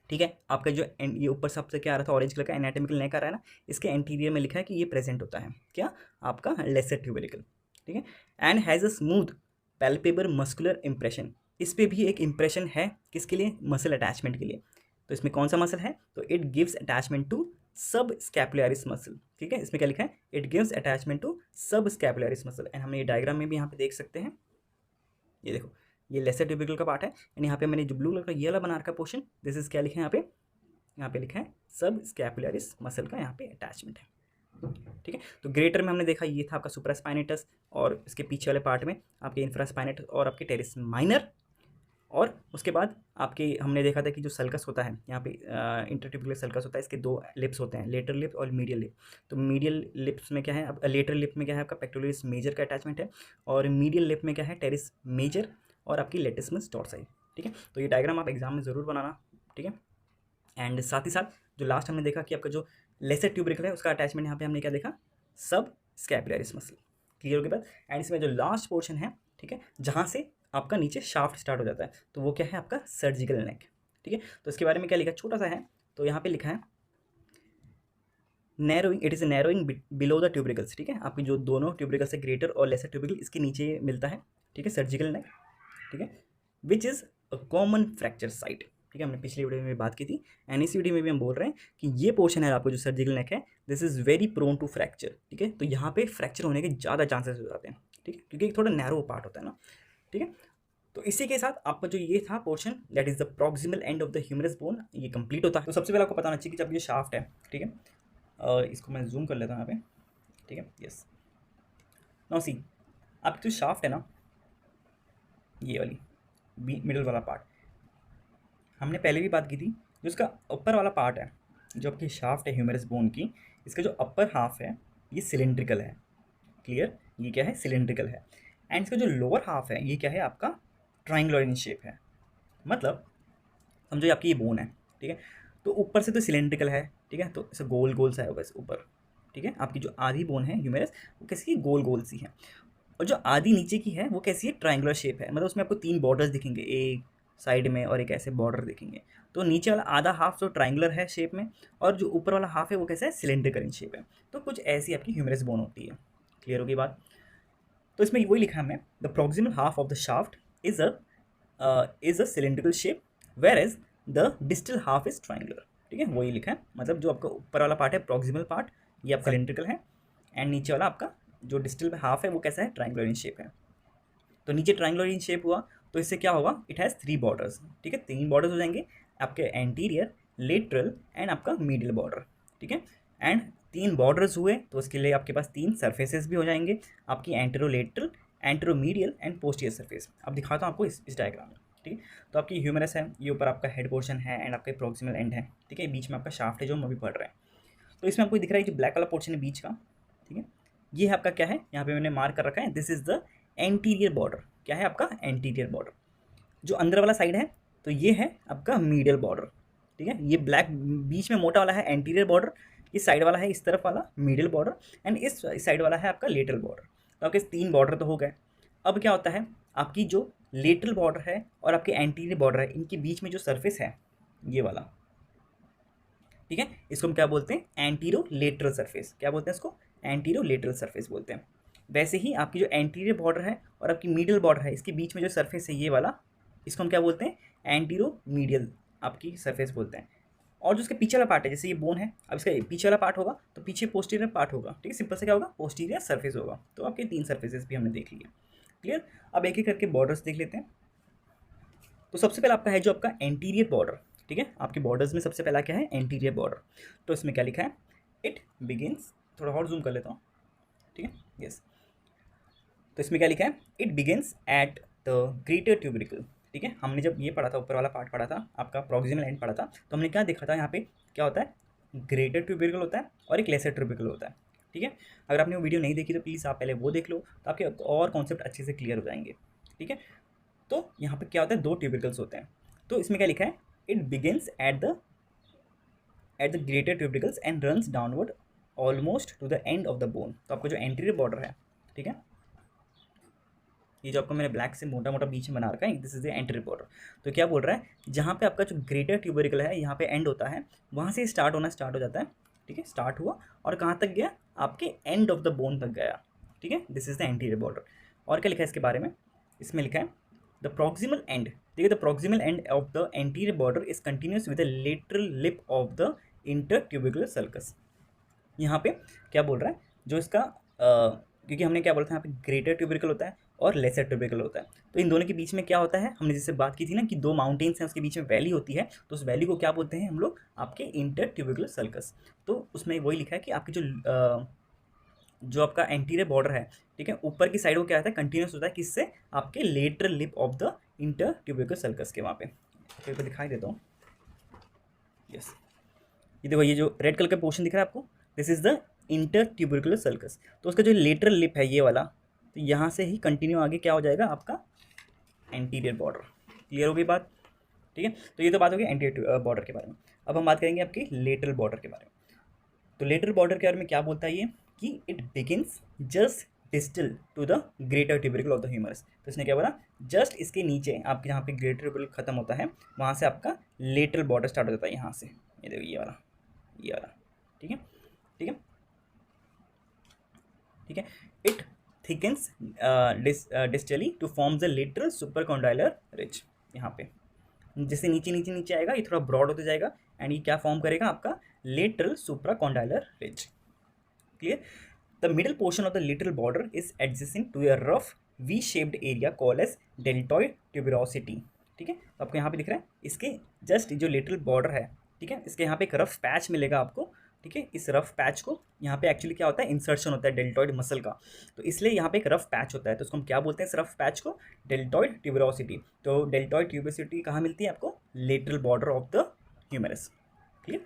Speaker 1: ठीक है। आपका जो ये ऊपर सबसे क्या आ रहा था, ऑरेंज कलर का एनाटॉमिकल नेक आ रहा है ना, इसके एंटीरियर में लिखा है कि ये प्रेजेंट होता है क्या, आपका लेसर ट्यूबरिकल, ठीक है। And has a smooth palpable muscular impression, इस पर भी एक इंप्रेशन है, किसके लिए, मसल अटैचमेंट के लिए। तो इसमें कौन सा मसल है, तो इट गिव्स अटैचमेंट टू सब स्कैपुलरिस मसल, ठीक है। इसमें क्या लिखा है, इट गिव्स अटैचमेंट टू सब स्कैपुलरिस मसल। एंड हमने ये डायग्राम में भी यहाँ पे देख सकते हैं, ये देखो, ये लेसर ट्यूबिकल का पार्ट है। एंड यहाँ पे मैंने जो ब्लू कलर का ये वाला बना रखा पोर्शन, दिस इज क्या लिखा है यहाँ पे लिखा है सब स्कैपुलरिस मसल का यहाँ पे अटैचमेंट है, ठीक है। तो ग्रेटर में हमने देखा ये था आपका सुप्रास्पाइनेटस, और इसके पीछे वाले पार्ट में आपके इंफ्रास्पाइनेटस और आपके टेरिस माइनर। और उसके बाद आपके हमने देखा था कि जो सल्कस होता है यहाँ पे, इंटरट्यूबिकल सल्कस होता है, इसके दो लिप्स होते हैं, लेटर लिप और मीडियल लिप। तो मीडियल लिप्स में क्या है, अब लेटर लिप में क्या है आपका पेक्टोरलिस मेजर का अटैचमेंट है, और मीडियल लिप में क्या है, टेरिस मेजर और आपकी लेटिस्मस डॉर्साई, ठीक है। तो ये डायग्राम आप एग्जाम में ज़रूर बनाना, ठीक है। एंड साथ ही साथ जो लास्ट हमने देखा कि आपका जो लेसर ट्यूबरिकल है उसका अटैचमेंट यहाँ पे हमने क्या देखा, सब स्कैपुलरिस मसल। क्लियर हो गया बात। एंड इसमें जो लास्ट पोर्शन है, ठीक है, जहाँ से आपका नीचे शाफ्ट स्टार्ट हो जाता है, तो वो क्या है आपका सर्जिकल नेक, ठीक है। तो इसके बारे में क्या लिखा, छोटा सा है, तो यहाँ पे लिखा है narrowing, it is narrowing below the tubercles, ठीक है। आपकी जो दोनों ट्यूबरिकल्स है, ग्रेटर और लेसर ट्यूबरिकल, इसके नीचे मिलता है, ठीक है, सर्जिकल नेक, ठीक है, which is a common fracture site, ठीक है। हमने पिछली वीडियो में बात की थी, एंड इस वीडियो में भी हम बोल रहे हैं कि ये पोर्शन है आपको जो सर्जिकल नेक है, this is very prone to fracture, ठीक है। तो यहाँ पे फ्रैक्चर होने के ज़्यादा चांसेस हो जाते हैं, ठीक है, क्योंकि थोड़ा नैरो पार्ट होता है ना, ठीक है। तो इसी के साथ आपका जो ये था portion, that is the proximal end of the humerus bone, ये कंप्लीट होता है। तो सबसे पहले आपको बताना चाहिए कि जब ये शाफ्ट है, ठीक है, इसको मैं जूम कर लेता हूँ यहाँ पे, ठीक है, यस। नाउ सी, आपकी जो शाफ्ट है ना, ये वाली मिडल वाला पार्ट, हमने पहले भी बात की थी, जो इसका ऊपर वाला पार्ट है, जो आपकी शाफ्ट है ह्यूमरस बोन की, इसका जो अपर हाफ है ये सिलेंड्रिकल है, क्लियर, ये क्या है, सिलेंड्रिकल है। एंड इसका जो लोअर हाफ है ये क्या है आपका ट्राइंगुलर इन शेप है, मतलब समझो आपकी ये बोन है, ठीक है। तो ऊपर से तो सिलेंड्रिकल है, ठीक है, तो ऐसा गोल गोल सा है बस ऊपर, ठीक है। आपकी जो आधी बोन है ह्यूमरस, वो कैसी है, गोल गोल सी है, और जो आधी नीचे की है वो कैसी है, ट्राइंगुलर शेप है, मतलब उसमें आपको तीन बॉर्डर्स दिखेंगे, एक साइड में और एक ऐसे बॉर्डर दिखेंगे। तो नीचे वाला आधा हाफ तो ट्राइंगुलर है शेप में, और जो ऊपर वाला हाफ है वो कैसा है, सिलेंड्रिकल इन शेप है। तो कुछ ऐसी आपकी ह्यूमरस बोन होती है। क्लियर होगी बात। तो इसमें वही लिखा है हमने, the proximal half of the shaft is a cylindrical shape, whereas the distal half is triangular, ठीक है, वही लिखा है। मतलब जो आपका ऊपर वाला पार्ट है प्रोक्सिमल पार्ट, ये आपका सिलेंड्रिकल है, एंड नीचे वाला आपका जो डिस्टल हाफ है वो कैसा है, ट्राइंगुलर इन शेप है। तो नीचे ट्राइंगुलर इन शेप हुआ तो इससे क्या होगा, इट हैज़ 3 बॉर्डर्स, ठीक है, 3 बॉर्डर्स हो जाएंगे आपके एंटीरियर, लेटरल एंड आपका मीडियल बॉर्डर, ठीक है। एंड 3 बॉर्डर्स हुए तो उसके लिए आपके पास 3 सरफेसेस भी हो जाएंगे, आपकी anterolateral, anteromedial and posterior surface. अब दिखाता हूँ आपको इस डायग्राम में, ठीक है। तो आपकी ह्यूमरस है, ये ऊपर आपका हेड पोर्शन है एंड आपका प्रोक्सिमल एंड है, ठीक है, बीच में आपका शाफ्ट है जो हम अभी पढ़ रहे हैं। तो इसमें आपको दिख रहा है जो ब्लैक वाला पोर्शन है बीच का, ठीक है, ये है आपका क्या है, यहाँ पे मैंने मार्क कर रखा है, this is the anterior border. क्या है आपका एंटीरियर बॉर्डर। जो अंदर वाला साइड है तो ये है आपका मीडियल बॉर्डर, ठीक है। ये ब्लैक बीच में मोटा वाला है एंटीरियर बॉर्डर, इस साइड वाला है इस तरफ वाला मिडिल बॉर्डर, एंड इस साइड वाला है आपका लेटरल बॉर्डर। तो आपके 3 बॉर्डर तो हो गए। अब क्या होता है, आपकी जो लेटरल बॉर्डर है और आपके एंटीरियर बॉर्डर है, इनके बीच में जो सरफेस है ये वाला, ठीक है, इसको हम क्या बोलते हैं, एंटीरो लेटरल सरफेस। क्या बोलते हैं इसको, एंटीरो लेटरल सरफेस बोलते हैं। वैसे ही आपकी जो एंटीरियर बॉर्डर है और आपकी मिडिल बॉर्डर है, इसके बीच में जो सरफेस है ये वाला, इसको हम क्या बोलते हैं, एंटीरो मीडियल आपकी सरफेस बोलते हैं। और जो उसके पीछे वाला पार्ट है, जैसे ये बोन है, अब इसका पीछे वाला पार्ट होगा तो पीछे पोस्टीरियर पार्ट होगा, ठीक है, सिंपल से क्या होगा, पोस्टीरियर सरफेस होगा। तो आपके 3 सरफेसेस भी हमने देख लिए, क्लियर। अब एक एक करके बॉर्डर्स देख लेते हैं। तो सबसे पहले आपका है जो आपका एंटीरियर बॉर्डर, ठीक है, आपके बॉर्डर्स में सबसे पहला क्या है, एंटीरियर बॉर्डर। तो इसमें क्या लिखा है, इट बिगिंस, थोड़ा और जूम कर लेता हूँ, ठीक है, यस। तो इसमें क्या लिखा है, it begins at the greater tubercle, ठीक है। हमने जब ये पढ़ा था, ऊपर वाला पार्ट पढ़ा था आपका प्रॉक्सिमल एंड पढ़ा था, तो हमने क्या देखा था, यहाँ पे क्या होता है, ग्रेटर ट्यूबरिकल होता है और एक लेसर ट्यूबरिकल होता है, ठीक है। अगर आपने वो वीडियो नहीं देखी तो प्लीज़ आप पहले वो देख लो, तो आपके और कॉन्सेप्ट अच्छे से क्लियर हो जाएंगे, ठीक है। तो यहाँ पे क्या होता है, 2 ट्यूबरिकल्स होते हैं। तो इसमें क्या लिखा है, it begins at the greater tubercles and runs downward almost to the end of the bone. तो आपका जो एंटीरियर बॉर्डर है, ठीक है, ये जो आपको मैंने ब्लैक से मोटा मोटा बीच में बना रखा है, this is the anterior border. तो क्या बोल रहा है, जहाँ पे आपका जो ग्रेटर ट्यूबरिकल है यहाँ पे एंड होता है, वहाँ से स्टार्ट होना स्टार्ट हो जाता है, ठीक है, स्टार्ट हुआ और कहाँ तक गया, आपके एंड ऑफ द बोन तक गया, ठीक है, this is the anterior border. और क्या लिखा है इसके बारे में, इसमें लिखा है द प्रॉक्सिमल एंड, ठीक है, the proximal end of the anterior border is continuous with the lateral lip of the intertubercular sulcus. यहाँ पे क्या बोल रहा है, जो इसका क्योंकि हमने क्या बोला था, यहाँ पे ग्रेटर ट्यूबरिकल होता है और लेसर ट्यूबरिकल होता है, तो इन दोनों के बीच में क्या होता है, हमने जैसे बात की थी ना कि 2 माउंटेन्स हैं, उसके बीच में वैली होती है, तो उस वैली को क्या बोलते हैं हम लोग, आपके इंटरट्यूबिकुलर सल्कस। तो उसमें वही लिखा है कि आपकी जो आपका एंटीरियर बॉर्डर है, ठीक है, ऊपर की साइड को क्या होता है, कंटिन्यूस होता है, किससे, आपके lateral lip of the intertubercular sulcus के वहाँ पे। तो दिखाई देता हूँ, यस, ये देखो, ये जो रेड कलर का पोर्शन दिख रहा है आपको, दिस इज द इंटरट्यूबरिकुलर सल्कस। तो उसका जो लेटरल लिप है ये वाला, तो यहाँ से ही कंटिन्यू आगे क्या हो जाएगा, आपका एंटीरियर बॉर्डर। क्लियर हो गई बात, ठीक है। तो ये तो बात होगी एंटीरियर बॉर्डर के बारे में। अब हम बात करेंगे आपकी लेटरल बॉर्डर के बारे में। तो लेटरल बॉर्डर के बारे में क्या बोलता है ये, कि it begins just distal to the greater tubercle of the humerus. तो इसने क्या बोला, जस्ट इसके नीचे आपके जहाँ पे ग्रेटर ट्यूबरिकल खत्म होता है, वहाँ से आपका लेटरल बॉर्डर स्टार्ट हो जाता है, यहाँ से, ये देखो ये वाला, ठीक है, ठीक है, ठीक है। It thickens distally to form the lateral supracondylar ridge. यहाँ पे जैसे नीचे नीचे नीचे आएगा, ये थोड़ा ब्रॉड होता जाएगा, एंड ये क्या फॉर्म करेगा, आपका lateral supracondylar ridge, clear. The middle portion of the lateral border is adjacent to a rough V shaped area called as deltoid tuberosity, ठीक है। तो आपको यहाँ पे दिख रहा है, इसके जस्ट जो लेटरल बॉर्डर है, ठीक है, इसके यहाँ पे एक रफ पैच मिलेगा आपको, ठीक है। इस रफ पैच को यहाँ पे एक्चुअली क्या होता है, इंसर्शन होता है डेल्टॉइड मसल का, तो इसलिए यहाँ पे एक रफ पैच होता है, तो उसको हम क्या बोलते हैं, इस रफ पैच को डेल्टॉइड ट्यूबरोसिटी। तो डेल्टॉइड ट्यूबरोसिटी कहाँ मिलती है आपको, lateral border of the humerus, clear.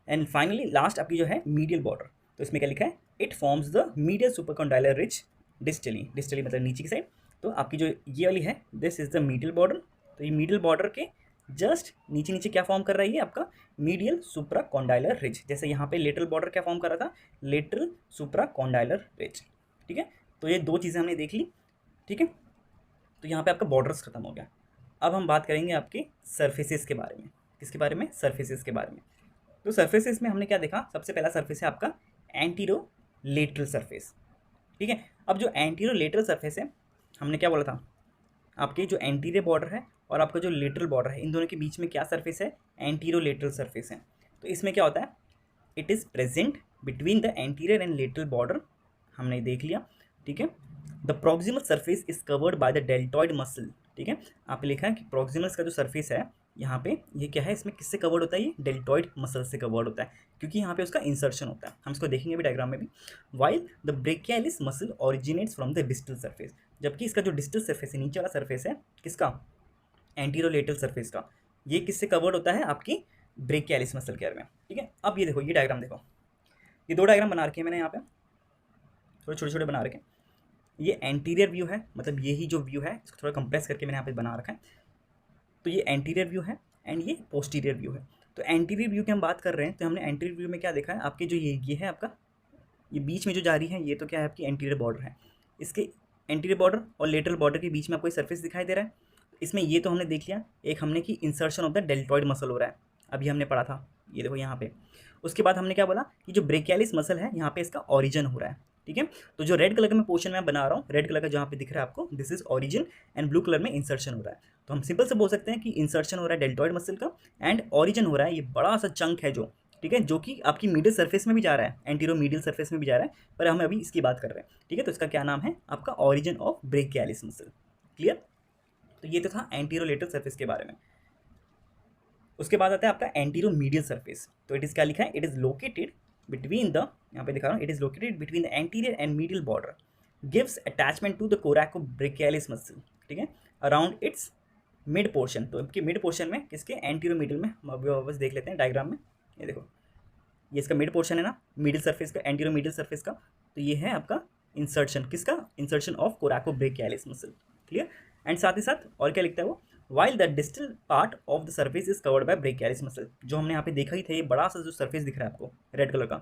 Speaker 1: And finally last आपकी जो है मीडियल बॉर्डर, तो इसमें क्या लिखा है, it forms the medial supracondylar ridge distally, distally मतलब नीचे की साइड। तो आपकी जो ये वाली है, this is the medial border. तो ये मीडियल बॉर्डर के जस्ट नीचे नीचे क्या फॉर्म कर रहा है, ये आपका मीडियल सुप्राकॉन्डाइलर रिज। जैसे यहाँ पे लेटरल बॉर्डर क्या फॉर्म कर रहा था, लेटरल सुप्राकॉन्डाइलर रिज, ठीक है। तो ये 2 चीज़ें हमने देख ली, ठीक है। तो यहाँ पे आपका बॉर्डर्स खत्म हो गया। अब हम बात करेंगे आपके सर्फेसेस के बारे में। किसके बारे में, सर्फेसेस के बारे में। तो सर्फेसेस में हमने क्या देखा, सबसे पहला सर्फेस है आपका एंटीरो लेटरल सर्फेस, ठीक है। अब जो एंटीरो लेटरल सर्फेस है, हमने क्या बोला था, आपके जो एंटीरियर बॉर्डर है और आपका जो लेटरल बॉर्डर है, इन दोनों के बीच में क्या सर्फेस है, एंटीरो लेटरल सर्फेस है। तो इसमें क्या होता है, it is present between the anterior and lateral border, हमने देख लिया, ठीक है। The proximal surface is covered by the deltoid muscle, ठीक है। आप लिखा है कि प्रॉक्सिमल का जो सर्फेस है यहाँ पे, ये क्या है, इसमें किससे कवर्ड होता है, ये डेल्टॉइड मसल से कवर्ड होता है, क्योंकि यहाँ पे उसका इंसर्शन होता है, हम इसको देखेंगे भी डायग्राम में भी। While the brachialis muscle originates from the distal surface, जबकि इसका जो डिस्टल सर्फेस है, नीचे वाला सर्फेस है किसका, एंटीरोलेटरल सर्फेस का, ये किससे कवर्ड होता है, आपकी ब्रेकियालिस मसल केयर में, ठीक है। अब ये देखो, ये डायग्राम देखो, ये 2 डायग्राम बना रखे हैं मैंने यहाँ पे, थोड़े छोटे छोटे बना रखे हैं। ये एंटीरियर व्यू है, मतलब यही जो व्यू है, इसको थोड़ा कंप्रेस करके मैंने यहाँ पे बना रखा है। तो ये एंटीरियर व्यू है,
Speaker 2: एंड ये पोस्टीरियर व्यू है। तो एंटीरियर व्यू की हम बात कर रहे हैं, तो हमने एंटीरियर व्यू में क्या देखा है, आपके जो ये है आपका, ये बीच में जो जा रही है ये तो क्या है आपकी एंटीरियर बॉर्डर है। इसके एंटीरियर बॉर्डर और लेटरल बॉर्डर के बीच में आपको एक सर्फेस दिखाई दे रहा है। इसमें ये तो हमने देख लिया, एक हमने कि insertion of the deltoid muscle हो रहा है, अभी हमने पढ़ा था, ये देखो यहाँ पे। उसके बाद हमने क्या बोला कि जो ब्रेकियालिस मसल है यहाँ पे इसका ऑरिजिन हो रहा है, ठीक है। तो जो रेड कलर का मैं पोर्शन में बना रहा हूँ, रेड कलर का जहाँ पे दिख रहा है आपको, this is origin, and blue colour में इंसर्शन हो रहा है। तो हम सिंपल से बोल सकते हैं कि इंसर्शन हो रहा है डेल्टॉइड मसल का, एंड ऑरिजिन हो रहा है ये बड़ा सा चंक है जो, ठीक है, जो कि आपकी मीडियल सरफेस में भी जा रहा है, एंटीरो मीडियल सरफेस में भी जा रहा है, पर हम अभी इसकी बात कर रहे हैं, ठीक है। तो इसका क्या नाम है आपका, origin of brachialis muscle. Clear. तो ये तो था एंटीरो लेटरल सरफेस के बारे में। उसके बाद आता है आपका एंटीरो मीडियल सरफेस। तो इट इज क्या लिखा है, it is located between the, यहाँ पे दिखा रहा हूँ, it is located between the anterior and medial border, gives attachment to the coracobrachialis muscle, ठीक है, अराउंड इट्स मिड पोर्शन। तो इनके मिड पोर्शन में, किसके, एंटीरो मीडियल में, वापस देख लेते हैं डायग्राम में, ये देखो, ये इसका मिड पोर्शन है ना, मिडिल सरफेस का, एंटीरो मिडिल सरफेस का। तो ये है आपका इंसर्शन, किसका, insertion of coracobrachialis muscle. Clear. And साथ ही साथ और क्या लिखता है वो, while the distal part of the surface is covered by brachialis muscle. जो हमने यहाँ पे देखा ही था, ये बड़ा सा जो सर्फेस दिख रहा है आपको रेड कलर का,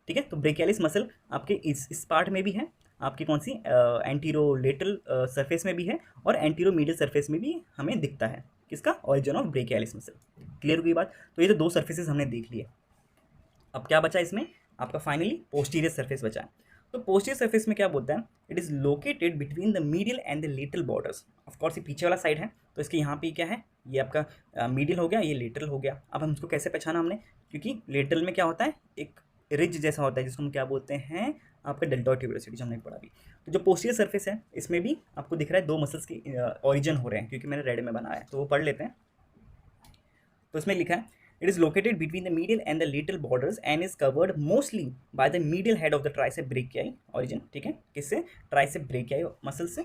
Speaker 2: ठीक है। तो ब्रेकियालिस मसल आपके इस पार्ट में भी है, आपकी कौन सी, एंटीरो लेटरल सरफेस में भी है, और एंटीरो मीडियल सरफेस में भी हमें दिखता है, किसका, origin of brachialis muscle. Clear हुई बात। तो ये तो दो सर्फेसेस हमने देख लिए। अब क्या बचा इसमें आपका, फाइनली पोस्टीरियर सरफेस बचा है। तो पोस्टीरियर सरफेस में क्या बोलता है, it is located between the medial and the lateral borders. Of course ये पीछे वाला साइड है, तो इसके यहाँ पे क्या है, ये आपका मीडियल हो गया, ये लेटरल हो गया। अब हम इसको कैसे पहचाना हमने, क्योंकि लेटरल में क्या होता है, एक रिज जैसा होता है, जिसको हम क्या बोलते हैं, आपका डेल्टॉइड ट्यूबरसिटी, जो हमने पढ़ा भी। तो जो पोस्टीरियर सरफेस है, इसमें भी आपको दिख रहा है दो मसल्स की ऑरिजिन हो रहे हैं, क्योंकि मैंने रेड में बनाया है, तो वो पढ़ लेते हैं। तो इसमें लिखा है, it is located between the medial and the lateral borders and is covered mostly by the medial head of the tricep brachii origin, ठीक है, किससे, ट्राइसेप ब्रेकियाई मसल से,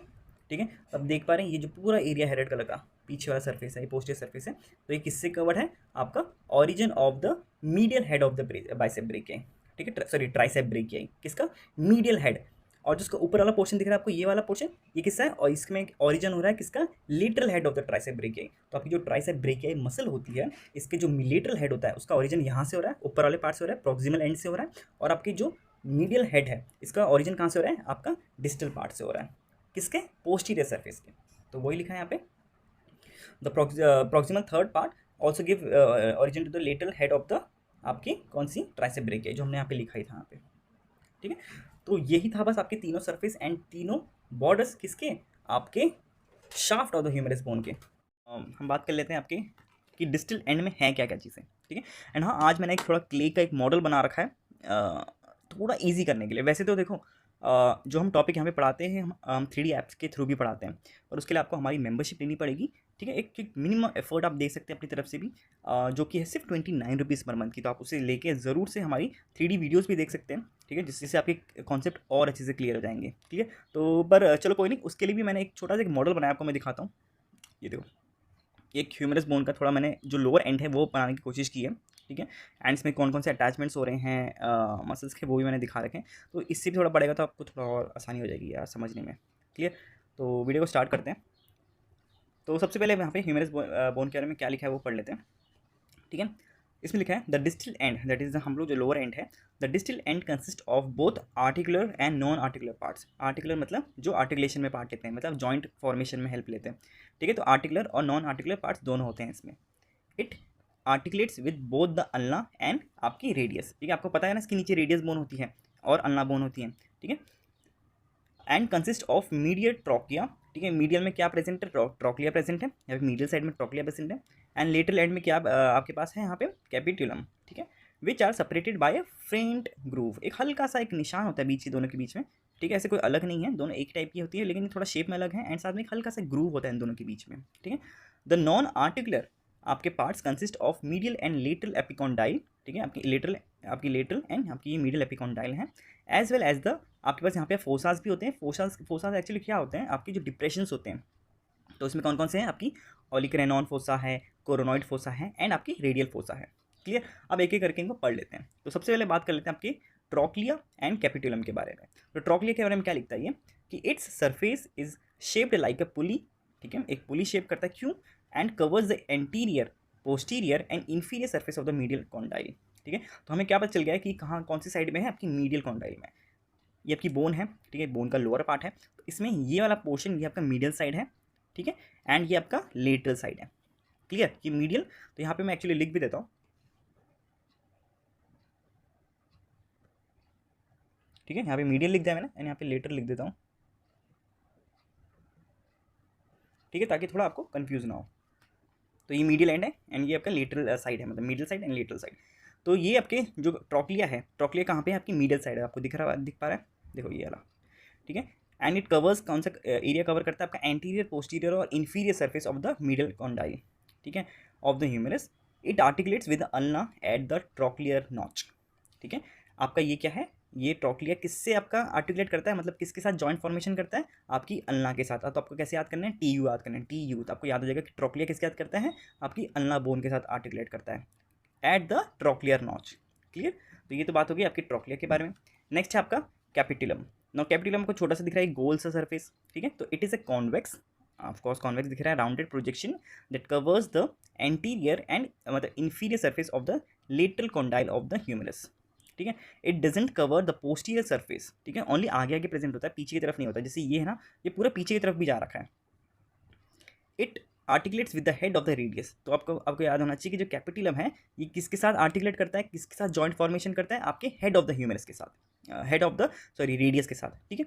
Speaker 2: ठीक है। अब देख पा रहे हैं ये जो पूरा एरिया है रेड कलर का, पीछे वाला सरफेस है, ये पोस्टीरियर सरफेस है, तो ये किससे कवर्ड है आपका, origin of the medial head of the bicep brachii, ठीक है, सॉरी ट्राइसेप ब्रेकियाई, किसका, मीडियल हेड। और जिसका ऊपर वाला पोर्शन दिख रहा है आपको, ये वाला पोर्शन, ये किसका है, और इसमें ऑरिजिन हो रहा है किसका, lateral head of the tricep brachii. तो आपकी जो ट्राइसेप ब्रेकियाई मसल होती है, इसके जो लेटरल हेड होता है, उसका ऑरिजिन यहाँ से हो रहा है, ऊपर वाले पार्ट से हो रहा है, प्रॉक्सिमल एंड से हो रहा है। और आपकी जो मीडियल हेड है, इसका ऑरिजिन कहाँ से हो रहा है, आपका डिस्टल पार्ट से हो रहा है, किसके, पोस्टीरियर सरफेस के। तो वही लिखा है यहाँ पे, the proximal third part also give origin to the lateral head of the, आपकी कौन सी, ट्राइसेप ब्रेकियाई, जो हमने यहाँ पे लिखा ही था यहाँ पे, ठीक है। तो यही था बस आपके तीनों सरफेस एंड तीनों बॉर्डर्स, किसके, आपके shaft of the humerus bone के। हम बात कर लेते हैं आपके कि डिस्टल एंड में है क्या क्या चीज़ें, ठीक है। एंड हाँ, आज मैंने एक थोड़ा क्ले का एक मॉडल बना रखा है थोड़ा इजी करने के लिए। वैसे तो देखो जो हम टॉपिक यहाँ पे पढ़ाते हैं, हम 3D ऐप्स के थ्रू भी पढ़ाते हैं, और उसके लिए आपको हमारी मेंबरशिप लेनी पड़ेगी, ठीक है। एक मिनिमम एफर्ट आप दे सकते हैं अपनी तरफ से भी, जो कि है सिर्फ 29 रुपीज़ पर मंथ की। तो आप उसे लेके ज़रूर से हमारी 3D वीडियोज़ भी देख सकते हैं, ठीक है, जिससे आपके कॉन्सेप्ट और अच्छे से क्लियर हो जाएंगे, ठीक है। तो पर चलो कोई नहीं, उसके लिए भी मैंने एक छोटा सा एक मॉडल बनाया, आपको मैं दिखाता हूँ। ये देखो, एक ह्यूमरस बोन का थोड़ा मैंने जो लोअर एंड है वो बनाने की कोशिश की है, ठीक है। एंड इसमें कौन कौन से अटैचमेंट्स हो रहे हैं मसल्स के, वो भी मैंने दिखा रखे हैं। तो इससे भी थोड़ा बढ़ेगा, तो आपको थोड़ा और आसानी हो जाएगी यार समझने में। क्लियर। तो वीडियो को स्टार्ट करते हैं। तो सबसे पहले यहाँ पे ह्यूमरस बोन के बारे में क्या लिखा है वो पढ़ लेते हैं, ठीक है। इसमें लिखा है the distal end, that is हम लोग जो लोअर एंड है, the distal end consist of both articular and non articular parts. Articular मतलब जो आर्टिकुलेशन में पार्ट लेते हैं, मतलब जॉइंट फॉर्मेशन में हेल्प लेते हैं, ठीक है। तो आर्टिकुलर और नॉन आर्टिकुलर पार्ट्स दोनों होते हैं इसमें। It articulates with both the ulna and आपकी रेडियस, ठीक है। आपको पता है ना, इसके नीचे रेडियस बोन होती है और अल्ना बोन होती है, ठीक है। एंड कंसिस्ट ऑफ मीडियल ट्रोकिया, ठीक है। मीडियल में क्या प्रेजेंट है, ट्रोक्लिया प्रेजेंट है, या फिर मीडियल साइड में ट्रोक्लिया प्रेजेंट है। एंड लेटरल एंड में क्या आपके पास है यहाँ पे, कैपिटुलम, ठीक है। विच आर सेपरेटेड बाय अ फेंट ग्रूव, एक हल्का सा एक निशान होता है बीच दोनों के बीच में, ठीक है। ऐसे कोई अलग नहीं है, दोनों एक टाइप की होती है, लेकिन थोड़ा शेप में अलग है। एंड साथ में एक हल्का सा ग्रूव होता है इन दोनों के बीच में, ठीक है। द नॉन आर्टिकुलर आपके parts consist of medial and lateral epicondyle, ठीक है। आपकी लेटरल एंड आपकी मीडियल एपिकॉन्डाइल है, एज वेल एज द आपके पास यहाँ पे फोसास भी होते हैं। फोसास एक्चुअली क्या होते हैं, आपके जो डिप्रेशंस होते हैं, तो इसमें कौन कौन से हैं, आपकी ओलिक्रेनॉन फोसा है, कोरोनॉइड फोसा है, एंड आपकी रेडियल फोसा है। क्लियर। अब एक एक करके इनको पढ़ लेते हैं। तो सबसे पहले बात कर लेते हैं आपकी ट्रोक्लिया एंड कैपिटुलम के बारे में। तो ट्रोक्लिया के बारे में क्या लिखता है ये, कि its surface is shaped like a pulley, ठीक है, एक पुली शेप करता है, क्यों, and covers the anterior posterior and inferior surface of the medial condyle. ठीक है, तो हमें क्या पता चल गया है कि कहाँ कौन सी साइड में है, आपकी मीडियल कॉन्डाइल में। ये आपकी बोन है, ठीक है, बोन का लोअर पार्ट है, तो इसमें ये वाला पोर्शन ये आपका मीडियल साइड है, ठीक है, एंड ये आपका लेटरल साइड है। क्लियर, ये मीडियल, तो यहाँ पे मैं एक्चुअली लिख भी देता हूँ, ठीक है, यहाँ पे मीडियल लिख दिया मैंने एंड यहाँ पे लेटरल लिख देता हूँ, ठीक है, ताकि थोड़ा आपको कंफ्यूज ना हो। तो ये मीडियल एंड है एंड ये आपका लेटरल साइड है, मतलब medial side and lateral side. तो ये आपके जो ट्रॉक्लिया है, ट्रॉक्लिया कहाँ पे है, आपकी मीडियल साइड है, आपको दिख पा रहा है, देखो ये वाला, ठीक है, एंड इट कवर्स कौन सा एरिया कवर करता है, आपका एंटीरियर, पोस्टीरियर और inferior surface of the middle condyle, ठीक है, of the humerus. It articulates with ulna at the trochlear notch. ठीक है, आपका ये क्या है, ये ट्रॉक्लिया किससे आपका आर्टिकुलेट करता है, मतलब किसके साथ जॉइंट फॉर्मेशन करता है, आपकी अल्ना के साथ। तो आपको कैसे याद करना है, टी यू याद करना है, टी यू, तो आपको याद हो जाएगा कि ट्रॉक्लिया किसके याद करता है, आपकी अल्ना बोन के साथ आर्टिकुलेट करता है at the trochlear notch. Clear, तो ये तो बात होगी आपकी ट्रॉक्लिया के बारे में। नेक्स्ट है आपका कैपिटुलम। नो कैपिटुलम को छोटा सा दिख रहा है, गोल सा सरफेस, ठीक है, तो it is a convex, of course convex दिख रहा है, rounded projection that covers the anterior and मतलब inferior surface of the lateral condyle of the humerus. ठीक है, it doesn't cover the posterior surface, ठीक है, ओनली आगे आगे प्रेजेंट होता है, पीछे की तरफ नहीं होता। जैसे ये है ना, ये पूरा पीछे की तरफ भी जा रखा है। It articulates with the head of the radius, तो आपको याद होना चाहिए कि जो कैपिटुलम है ये किसके साथ आर्टिकुलेट करता है, किसके साथ जॉइंट फॉर्मेशन करता है, आपके हेड ऑफ द ह्यूमरस के साथ, head of the sorry radius के साथ। ठीक है,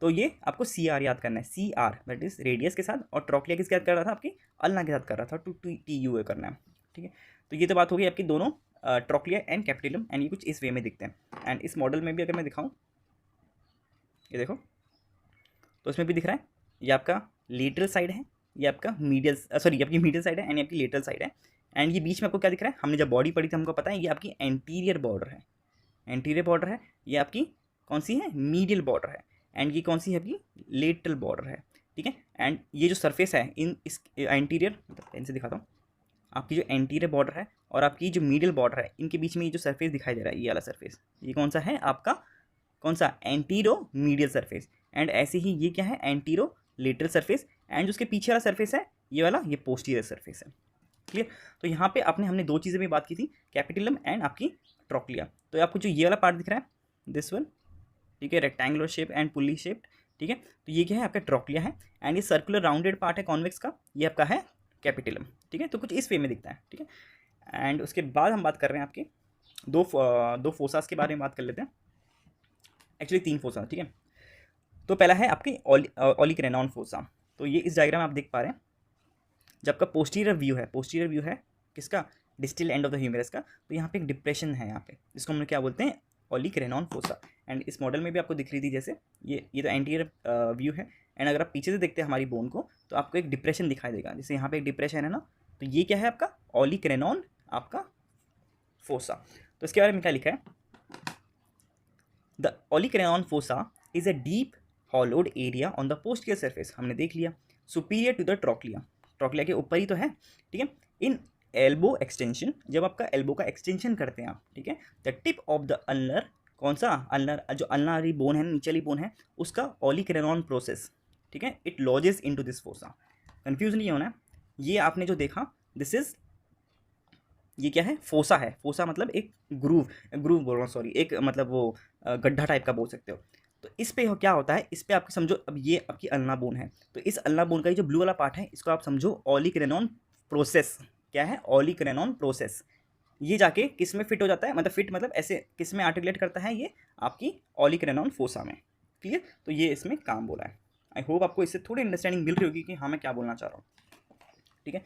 Speaker 2: तो ये आपको सी आर याद करना है, C R that is radius के साथ, और ट्रॉक्लिया किसके साथ कर रहा था, आपकी अल्ना के साथ कर रहा था, टू टी यू करना है। ठीक है, तो ये तो बात होगी आपकी दोनों ट्रॉक्लिया एंड कैपिटुलम, एंड ये कुछ इस वे में दिखते हैं। एंड इस मॉडल में भी अगर मैं दिखाऊं, ये देखो, तो इसमें भी दिख रहा है, ये आपका लेटरल साइड है, ये आपका मीडियल सॉरी आपकी मीडियल साइड है एंड आपकी लेटरल साइड है। एंड ये बीच में आपको क्या दिख रहा है, हमने जब बॉडी पढ़ी थी हमको पता है ये आपकी एंटीरियर बॉर्डर है, एंटीरियर बॉर्डर है, ये आपकी कौन सी है, मीडियल बॉर्डर है, एंड ये कौन सी है, आपकी लेटरल बॉर्डर है। ठीक है, एंड ये जो सरफेस है इन इस एंटीरियर, मतलब पेन से दिखाता हूँ, आपकी जो एंटीरियर बॉर्डर है और आपकी जो मीडियल बॉर्डर है, इनके बीच में ये जो सरफेस दिखाई दे रहा है, ये वाला सरफेस, ये कौन सा है आपका, कौन सा, एंटीरो मीडियल सरफेस। एंड ऐसे ही ये क्या है, एंटीरो लेटरल सरफेस, एंड जो उसके पीछे वाला सरफेस है ये वाला, ये पोस्टीरियर सरफेस है। क्लियर, तो यहाँ पे हमने दो चीज़ें भी बात की थी, कैपिटुलम एंड आपकी ट्रॉक्लिया। तो आपको जो ये वाला पार्ट दिख रहा है, दिस वन, ठीक है, rectangular shape and pulley shaped, ठीक है, तो ये क्या है, आपका ट्रॉक्लिया है, एंड ये सर्कुलर राउंडेड पार्ट है कॉन्वेक्स का, ये आपका है कैपिटुलम। ठीक है, तो कुछ इस वे में दिखता है। ठीक है, एंड उसके बाद हम बात कर रहे हैं आपके दो फोसास के बारे में बात कर लेते हैं, एक्चुअली 3 फोसा। ठीक है, तो पहला है आपकी ओलिक्रैनॉन फोसा। तो ये इस डायग्राम में आप देख पा रहे हैं, जब आपका पोस्टीरियर व्यू है किसका, distal end of the humerus का, तो यहाँ पे एक डिप्रेशन है, यहाँ पे इसको हम लोग क्या बोलते हैं, ओलिक्रैनॉन फोसा। एंड इस मॉडल में भी आपको दिख रही थी, जैसे ये तो एंटीरियर व्यू है, एंड अगर आप पीछे से देखते हैं हमारी बोन को, तो आपको एक डिप्रेशन दिखाई देगा, जैसे यहाँ पे एक डिप्रेशन है ना, तो ये क्या है आपका ओलिक्रैनॉन आपका फोसा। तो इसके बारे में क्या लिखा है, the olecranon fossa is a deep hollowed area on the posterior surface, हमने देख लिया, superior to the trochlea, trochlea के ऊपर ही तो है। ठीक है, इन एल्बो एक्सटेंशन, जब आपका एल्बो का एक्सटेंशन करते हैं आप, ठीक है, the tip of the ulnar, कौन सा अल्नर, जो अल्नारी बोन है, नीचे बोन है, उसका ओलिक्रैनॉन प्रोसेस, ठीक है, it lodges into this fossa. Confuse नहीं होना है, ये आपने जो देखा, दिस इज, ये क्या है, फोसा है, फोसा मतलब एक ग्रूव बोल रहा हूँ, सॉरी, एक मतलब वो गड्ढा टाइप का बोल सकते हो। तो इस पे क्या होता है, इस पे आपको समझो, अब ये आपकी अल्ना बोन है, तो इस अल्ना बोन का ये जो ब्लू वाला पार्ट है, इसको आप समझो ओलिक्रैनॉन प्रोसेस, क्या है, ओलिक्रैनॉन प्रोसेस। ये जाके किस में फिट हो जाता है, मतलब फिट मतलब ऐसे किस में आर्टिकुलेट करता है, ये आपकी ओलिक्रैनॉन फोसा में। क्लियर, तो ये इसमें काम बोला है। आई होप आपको इससे थोड़ी अंडरस्टैंडिंग मिल रही होगी कि हाँ मैं क्या बोलना चाह रहा हूँ। ठीक है,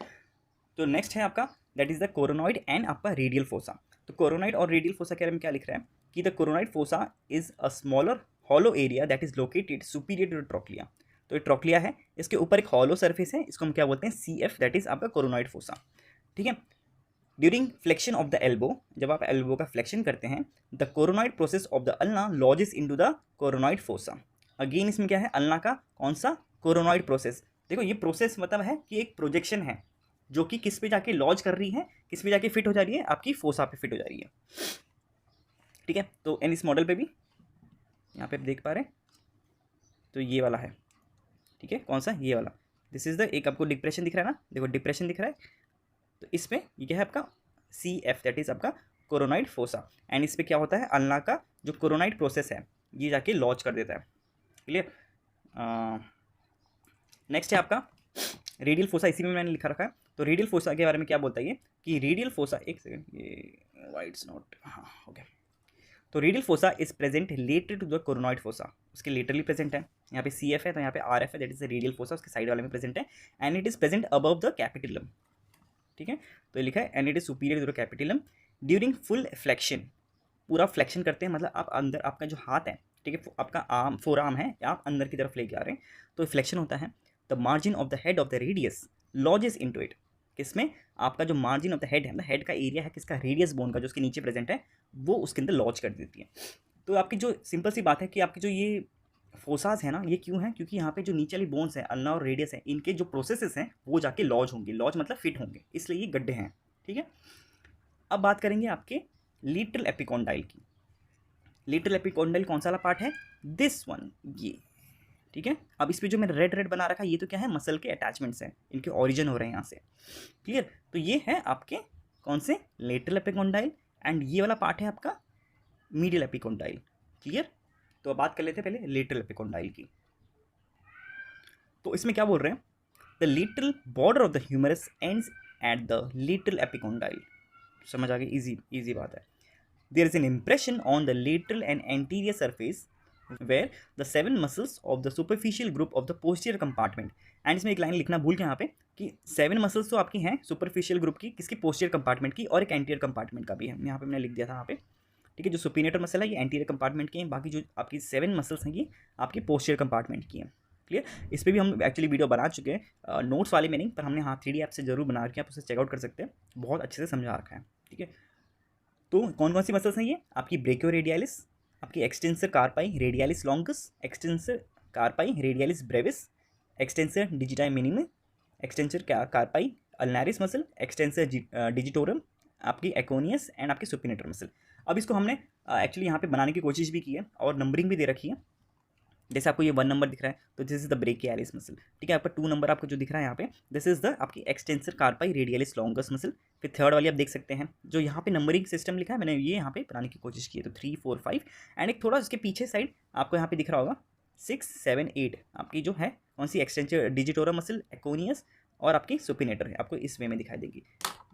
Speaker 2: तो नेक्स्ट है आपका, that is the coronoid and आपका रेडियल फोसा। तो कोरोनॉइड और रेडियल फोसा के बारे में क्या लिख रहा है कि the coronoid fossa is a smaller hollow area that is located superior to trochlea. तो ये ट्रॉक्लिया है, इसके ऊपर एक हॉलो सरफेस है, इसको हम क्या बोलते हैं, सी एफ, दैट इज आपका कोरोनॉइड फोसा। ठीक है, during flexion of the elbow, जब आप एल्बो का फ्लेक्शन करते हैं, the coronoid process of the ulna lodges into the coronoid fossa. Again इसमें क्या है, अल्ना का कौन सा, कोरोनॉइड प्रोसेस। देखो ये प्रोसेस मतलब है कि एक प्रोजेक्शन है जो कि किस पे जाके लॉज कर रही है, किस पे जाके फिट हो जा रही है, आपकी फोसा पे फिट हो जा रही है। ठीक है, तो एंड इस मॉडल पे भी यहाँ पे आप देख पा रहे हैं, तो ये वाला है, ठीक है, कौन सा, ये वाला, दिस इज द, एक आपको डिप्रेशन दिख रहा है ना, देखो डिप्रेशन दिख रहा है, तो इसमें ये क्या है आपका CF, दैट इज़ आपका कोरोनाइड फोसा, एंड इस पर क्या होता है, अल्ना का जो कोरोनाइड प्रोसेस है ये जाके लॉन्च कर देता है। क्लियर। नेक्स्ट है आपका रेडियल फोसा, इसी में मैंने लिखा रखा है। तो रेडियल फोसा के बारे में क्या बोलता है ये कि रेडियल फोसा, एक सेकंड, ये वाइट्स नोट, हाँ ओके। तो radial fossa is present lateral to the coronoid fossa, उसके लेटरली प्रेजेंट है। यहाँ पे CF है तो यहाँ पे RF है, that is the radial fossa, उसके साइड वाले में प्रेजेंट है। And it is present above the capitulum, ठीक है। तो ये लिखा है and it is superior to the capitulum during full flexion, पूरा फ्लेक्शन करते हैं, मतलब आप अंदर, आपका जो हाथ है, ठीक है, आपका आर्म, फोर आर्म है, आप अंदर की तरफ लेके आ रहे हैं तो फ्लेक्शन होता है। The margin of the head of the radius lodges into it, किसमें, आपका जो मार्जिन ऑफ द हेड है, मतलब हेड का एरिया है किसका, रेडियस बोन का जो उसके नीचे प्रेजेंट है, वो उसके अंदर लॉज कर देती है। तो आपकी जो सिंपल सी बात है कि आपकी जो ये फोसास है ना, ये क्यों है, क्योंकि यहाँ पे जो नीचे वाली बोन्स है, अल्ना और रेडियस है, इनके जो प्रोसेसेस हैं वो जाके लॉज होंगे, लॉज मतलब फिट होंगे, इसलिए ये गड्ढे हैं, ठीक है। अब बात करेंगे आपके लिटल एपिकॉन्डाइल की। लिटल एपिकॉन्डाइल कौन सा वाला पार्ट है, दिस वन, ये, ठीक है। अब इस पे जो मैंने रेड रेड बना रखा है, ये तो क्या है, मसल के अटैचमेंट्स हैं, इनके ओरिजिन हो रहे हैं यहाँ से। क्लियर। तो ये है आपके कौन से, लेटरल एपिकॉन्डाइल, एंड ये वाला पार्ट है आपका मीडियल एपिकॉन्डाइल। क्लियर। तो अब बात कर लेते हैं पहले लेटरल एपिकॉन्डाइल की। तो इसमें क्या बोल रहे हैं, the lateral border of the humerus ends at the lateral epicondyle. समझ आ गई, इजी बात है। There is an impression on the lateral and anterior surface where the 7 muscles of the superficial group of the posterior compartment, and इसमें एक line लिखना भूल के यहाँ पे कि 7 मसल्स तो आपकी हैं सुपरफिशियल ग्रुप की, किसकी, पोस्टीरियर कंपार्टमेंट की, और एक एंटीरियर कंपार्टमेंट का भी है, यहाँ पे मैंने लिख दिया था यहाँ पे, ठीक है। जो सुपिनेटर मसल है ये एंटीरियर कंपार्टमेंट की है, बाकी जो आपकी 7 मसल्स हैं ये आपकी पोस्टीरियर कंपार्टमेंट की हैं। क्लियर। इस पर भी हम एक्चुअली वीडियो बना चुके हैं, नोट्स वाले में नहीं, पर हमने हाँ 3D ऐप से जरूर बना रखी है, आप उसे चेकआउट कर सकते हैं, बहुत अच्छे से समझा रखा है, ठीक है। तो कौन कौन सी मसल्स हैं ये, आपकी ब्रेकियोरेडियालिस, आपकी extensor कार्पाई radialis longus, extensor कार्पाई radialis Brevis, extensor digiti minimum, extensor कार्पाई अल्नारिस muscle, extensor digitorum, आपकी एकोनियस, एंड आपकी सुपिनेटर मसल। अब इसको हमने एक्चुअली यहाँ पे बनाने की कोशिश भी की है और नंबरिंग भी दे रखी है। जैसे आपको ये 1 नंबर दिख रहा है तो this is the brachialis muscle, ठीक है। आपका 2 नंबर आपको जो दिख रहा है यहाँ पे, दिस इज द आपकी एक्सटेंसर कार्पाई रेडियालिस लॉन्गस मसल। फिर थर्ड वाली आप देख सकते हैं जो यहाँ पे नंबरिंग सिस्टम लिखा है, मैंने ये यहाँ पे बनाने की कोशिश की है, तो 3 4 5, एंड एक थोड़ा उसके पीछे साइड आपको यहाँ पे दिख रहा होगा 6 7 8, आपकी जो है कौन सी, एक्सटेंसर डिजिटोरम मसल, एकोनियस, और आपकी सुपिनेटर है, आपको इस वे में दिखाई देगी।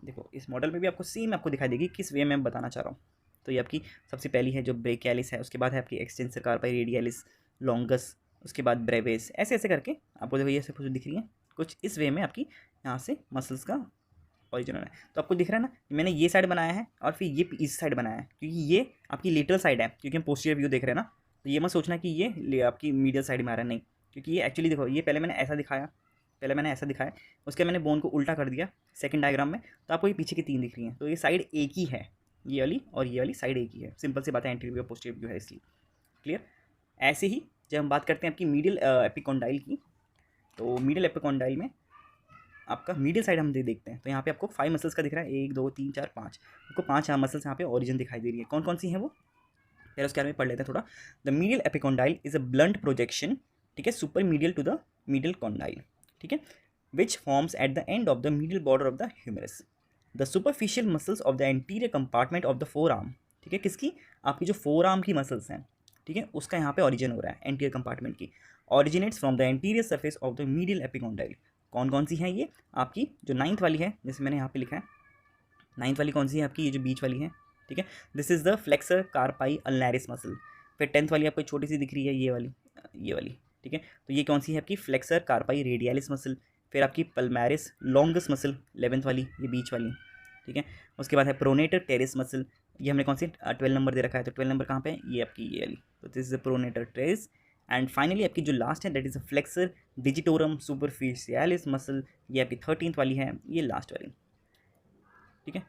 Speaker 2: देखो इस मॉडल में भी आपको सेम आपको दिखाई देगी किस वे में मैं बताना चाह रहा हूँ। तो ये आपकी सबसे पहली है जो ब्रेकियालिस है, उसके बाद है आपकी एक्सटेंसर कार्पाई रेडियालिस लॉन्गस, उसके बाद ब्रेविस, ऐसे ऐसे करके आपको देखो ये सब कुछ दिख रही है, कुछ इस वे में आपकी यहाँ से मसल्स का ओरिजिनल है। तो आपको दिख रहा है ना, मैंने ये साइड बनाया है और फिर ये इस साइड बनाया है, क्योंकि ये आपकी लेटरल साइड है, क्योंकि हम पोस्टीरियर व्यू देख रहे हैं ना, तो ये मत सोचना कि ये आपकी मीडियल साइड में आ रहा है, नहीं, क्योंकि ये एक्चुअली देखो, ये पहले मैंने ऐसा दिखाया, उसके मैंने बोन को उल्टा कर दिया सेकंड डायग्राम में, तो आपको ये पीछे की 3 दिख रही हैं, तो ये साइड एक ही है, ये वाली और ये वाली साइड एक ही है, सिंपल सी बात है, एंटीरियर व्यू पोस्टीरियर व्यू है इसलिए। क्लियर। ऐसे ही जब हम बात करते हैं आपकी मीडियल एपिकॉन्डाइल की, तो मीडियल एपिकॉन्डाइल में आपका मीडियल साइड हम देखते हैं, तो यहाँ पे आपको 5 मसल्स का दिख रहा है, 1 2 3 4 5, आपको 5 मसल्स यहाँ पे ओरिजिन दिखाई दे रही है। कौन कौन सी हैं वो, पहले उसके बारे में पढ़ लेते हैं थोड़ा। The medial epicondyle is a blunt projection, ठीक है, super medial to the medial condyle, ठीक है, which forms at the end of the medial border of the humerus. The superficial muscles of the anterior compartment of the forearm, ठीक है, किसकी, आपकी जो four arm की muscles हैं, ठीक है, उसका यहाँ पे ओरिजिन हो रहा है एंटीरियर कंपार्टमेंट की, originates from the anterior surface of the medial epicondyle. कौन कौन सी हैं ये, आपकी जो 9th वाली है, जैसे मैंने यहाँ पे लिखा है 9th वाली कौन सी है आपकी, ये जो बीच वाली है, ठीक है, this is the flexor कार्पाई अल्नारिस muscle. फिर 10th वाली आपको छोटी सी दिख रही है, ये वाली, ठीक है, तो ये कौन सी है आपकी, फ्लेक्सर कार्पाई रेडियालिस मसल। फिर आपकी पल्मारिस लॉन्गस मसल 11th वाली, ये बीच वाली, ठीक है। उसके बाद है प्रोनेटर टेरिस मसल, ये हमने कौन सी 12 नंबर दे रखा है, तो 12 नंबर कहाँ पे है, ये आपकी ये वाली, तो this is the pronator teres. And finally आपकी जो लास्ट है that is a flexor digitorum सुपरफिशियालिस muscle, ये आपकी 13th वाली है, ये लास्ट वाली, ठीक है।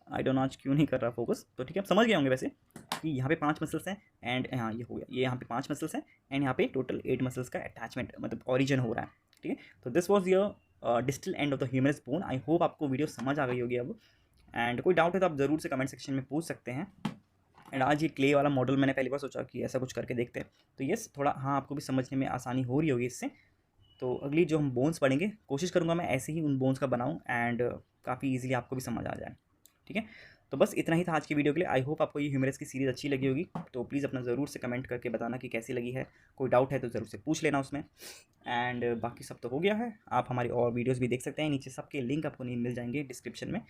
Speaker 2: आई डोंट नो आज क्यों नहीं कर रहा फोकस, तो ठीक है, आप समझ गए होंगे वैसे कि यहाँ पे 5 मसल्स हैं, एंड हाँ ये हो गया, ये यहाँ पे 5 मसल्स हैं, एंड यहाँ पे टोटल 8 मसल्स का अटैचमेंट मतलब ओरिजिन हो रहा है, ठीक है। तो this was your distal end of the humerus bone. I hope आपको वीडियो समझ आ गई होगी अब, एंड कोई डाउट है तो आप ज़रूर से कमेंट सेक्शन में पूछ सकते हैं। एंड आज ये क्ले वाला मॉडल मैंने पहली बार सोचा कि ऐसा कुछ करके देखते हैं, तो यस थोड़ा हाँ आपको भी समझने में आसानी हो रही होगी इससे, तो अगली जो हम बोन्स पढ़ेंगे, कोशिश करूँगा मैं ऐसे ही उन बोन्स का बनाऊँ एंड काफ़ी ईजिली आपको भी समझ आ जाए। ठीक है, तो बस इतना ही था आज की वीडियो के लिए। आई होप आपको ये ह्यूमरस की सीरीज़ अच्छी लगी होगी। तो प्लीज़ अपना ज़रूर से कमेंट करके बताना कि कैसी लगी है। कोई डाउट है तो ज़रूर से पूछ लेना उसमें। एंड बाकी सब तो हो गया है। आप हमारी और वीडियोज़ भी देख सकते हैं, नीचे सबके लिंक आपको नहीं मिल जाएंगे डिस्क्रिप्शन में।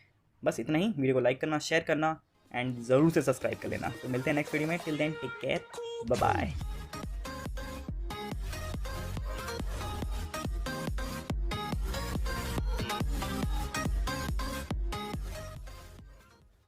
Speaker 2: बस इतना ही, वीडियो को लाइक करना, शेयर करना एंड ज़रूर से सब्सक्राइब कर लेना। तो मिलते हैं नेक्स्ट वीडियो में। Till then take care, bye bye.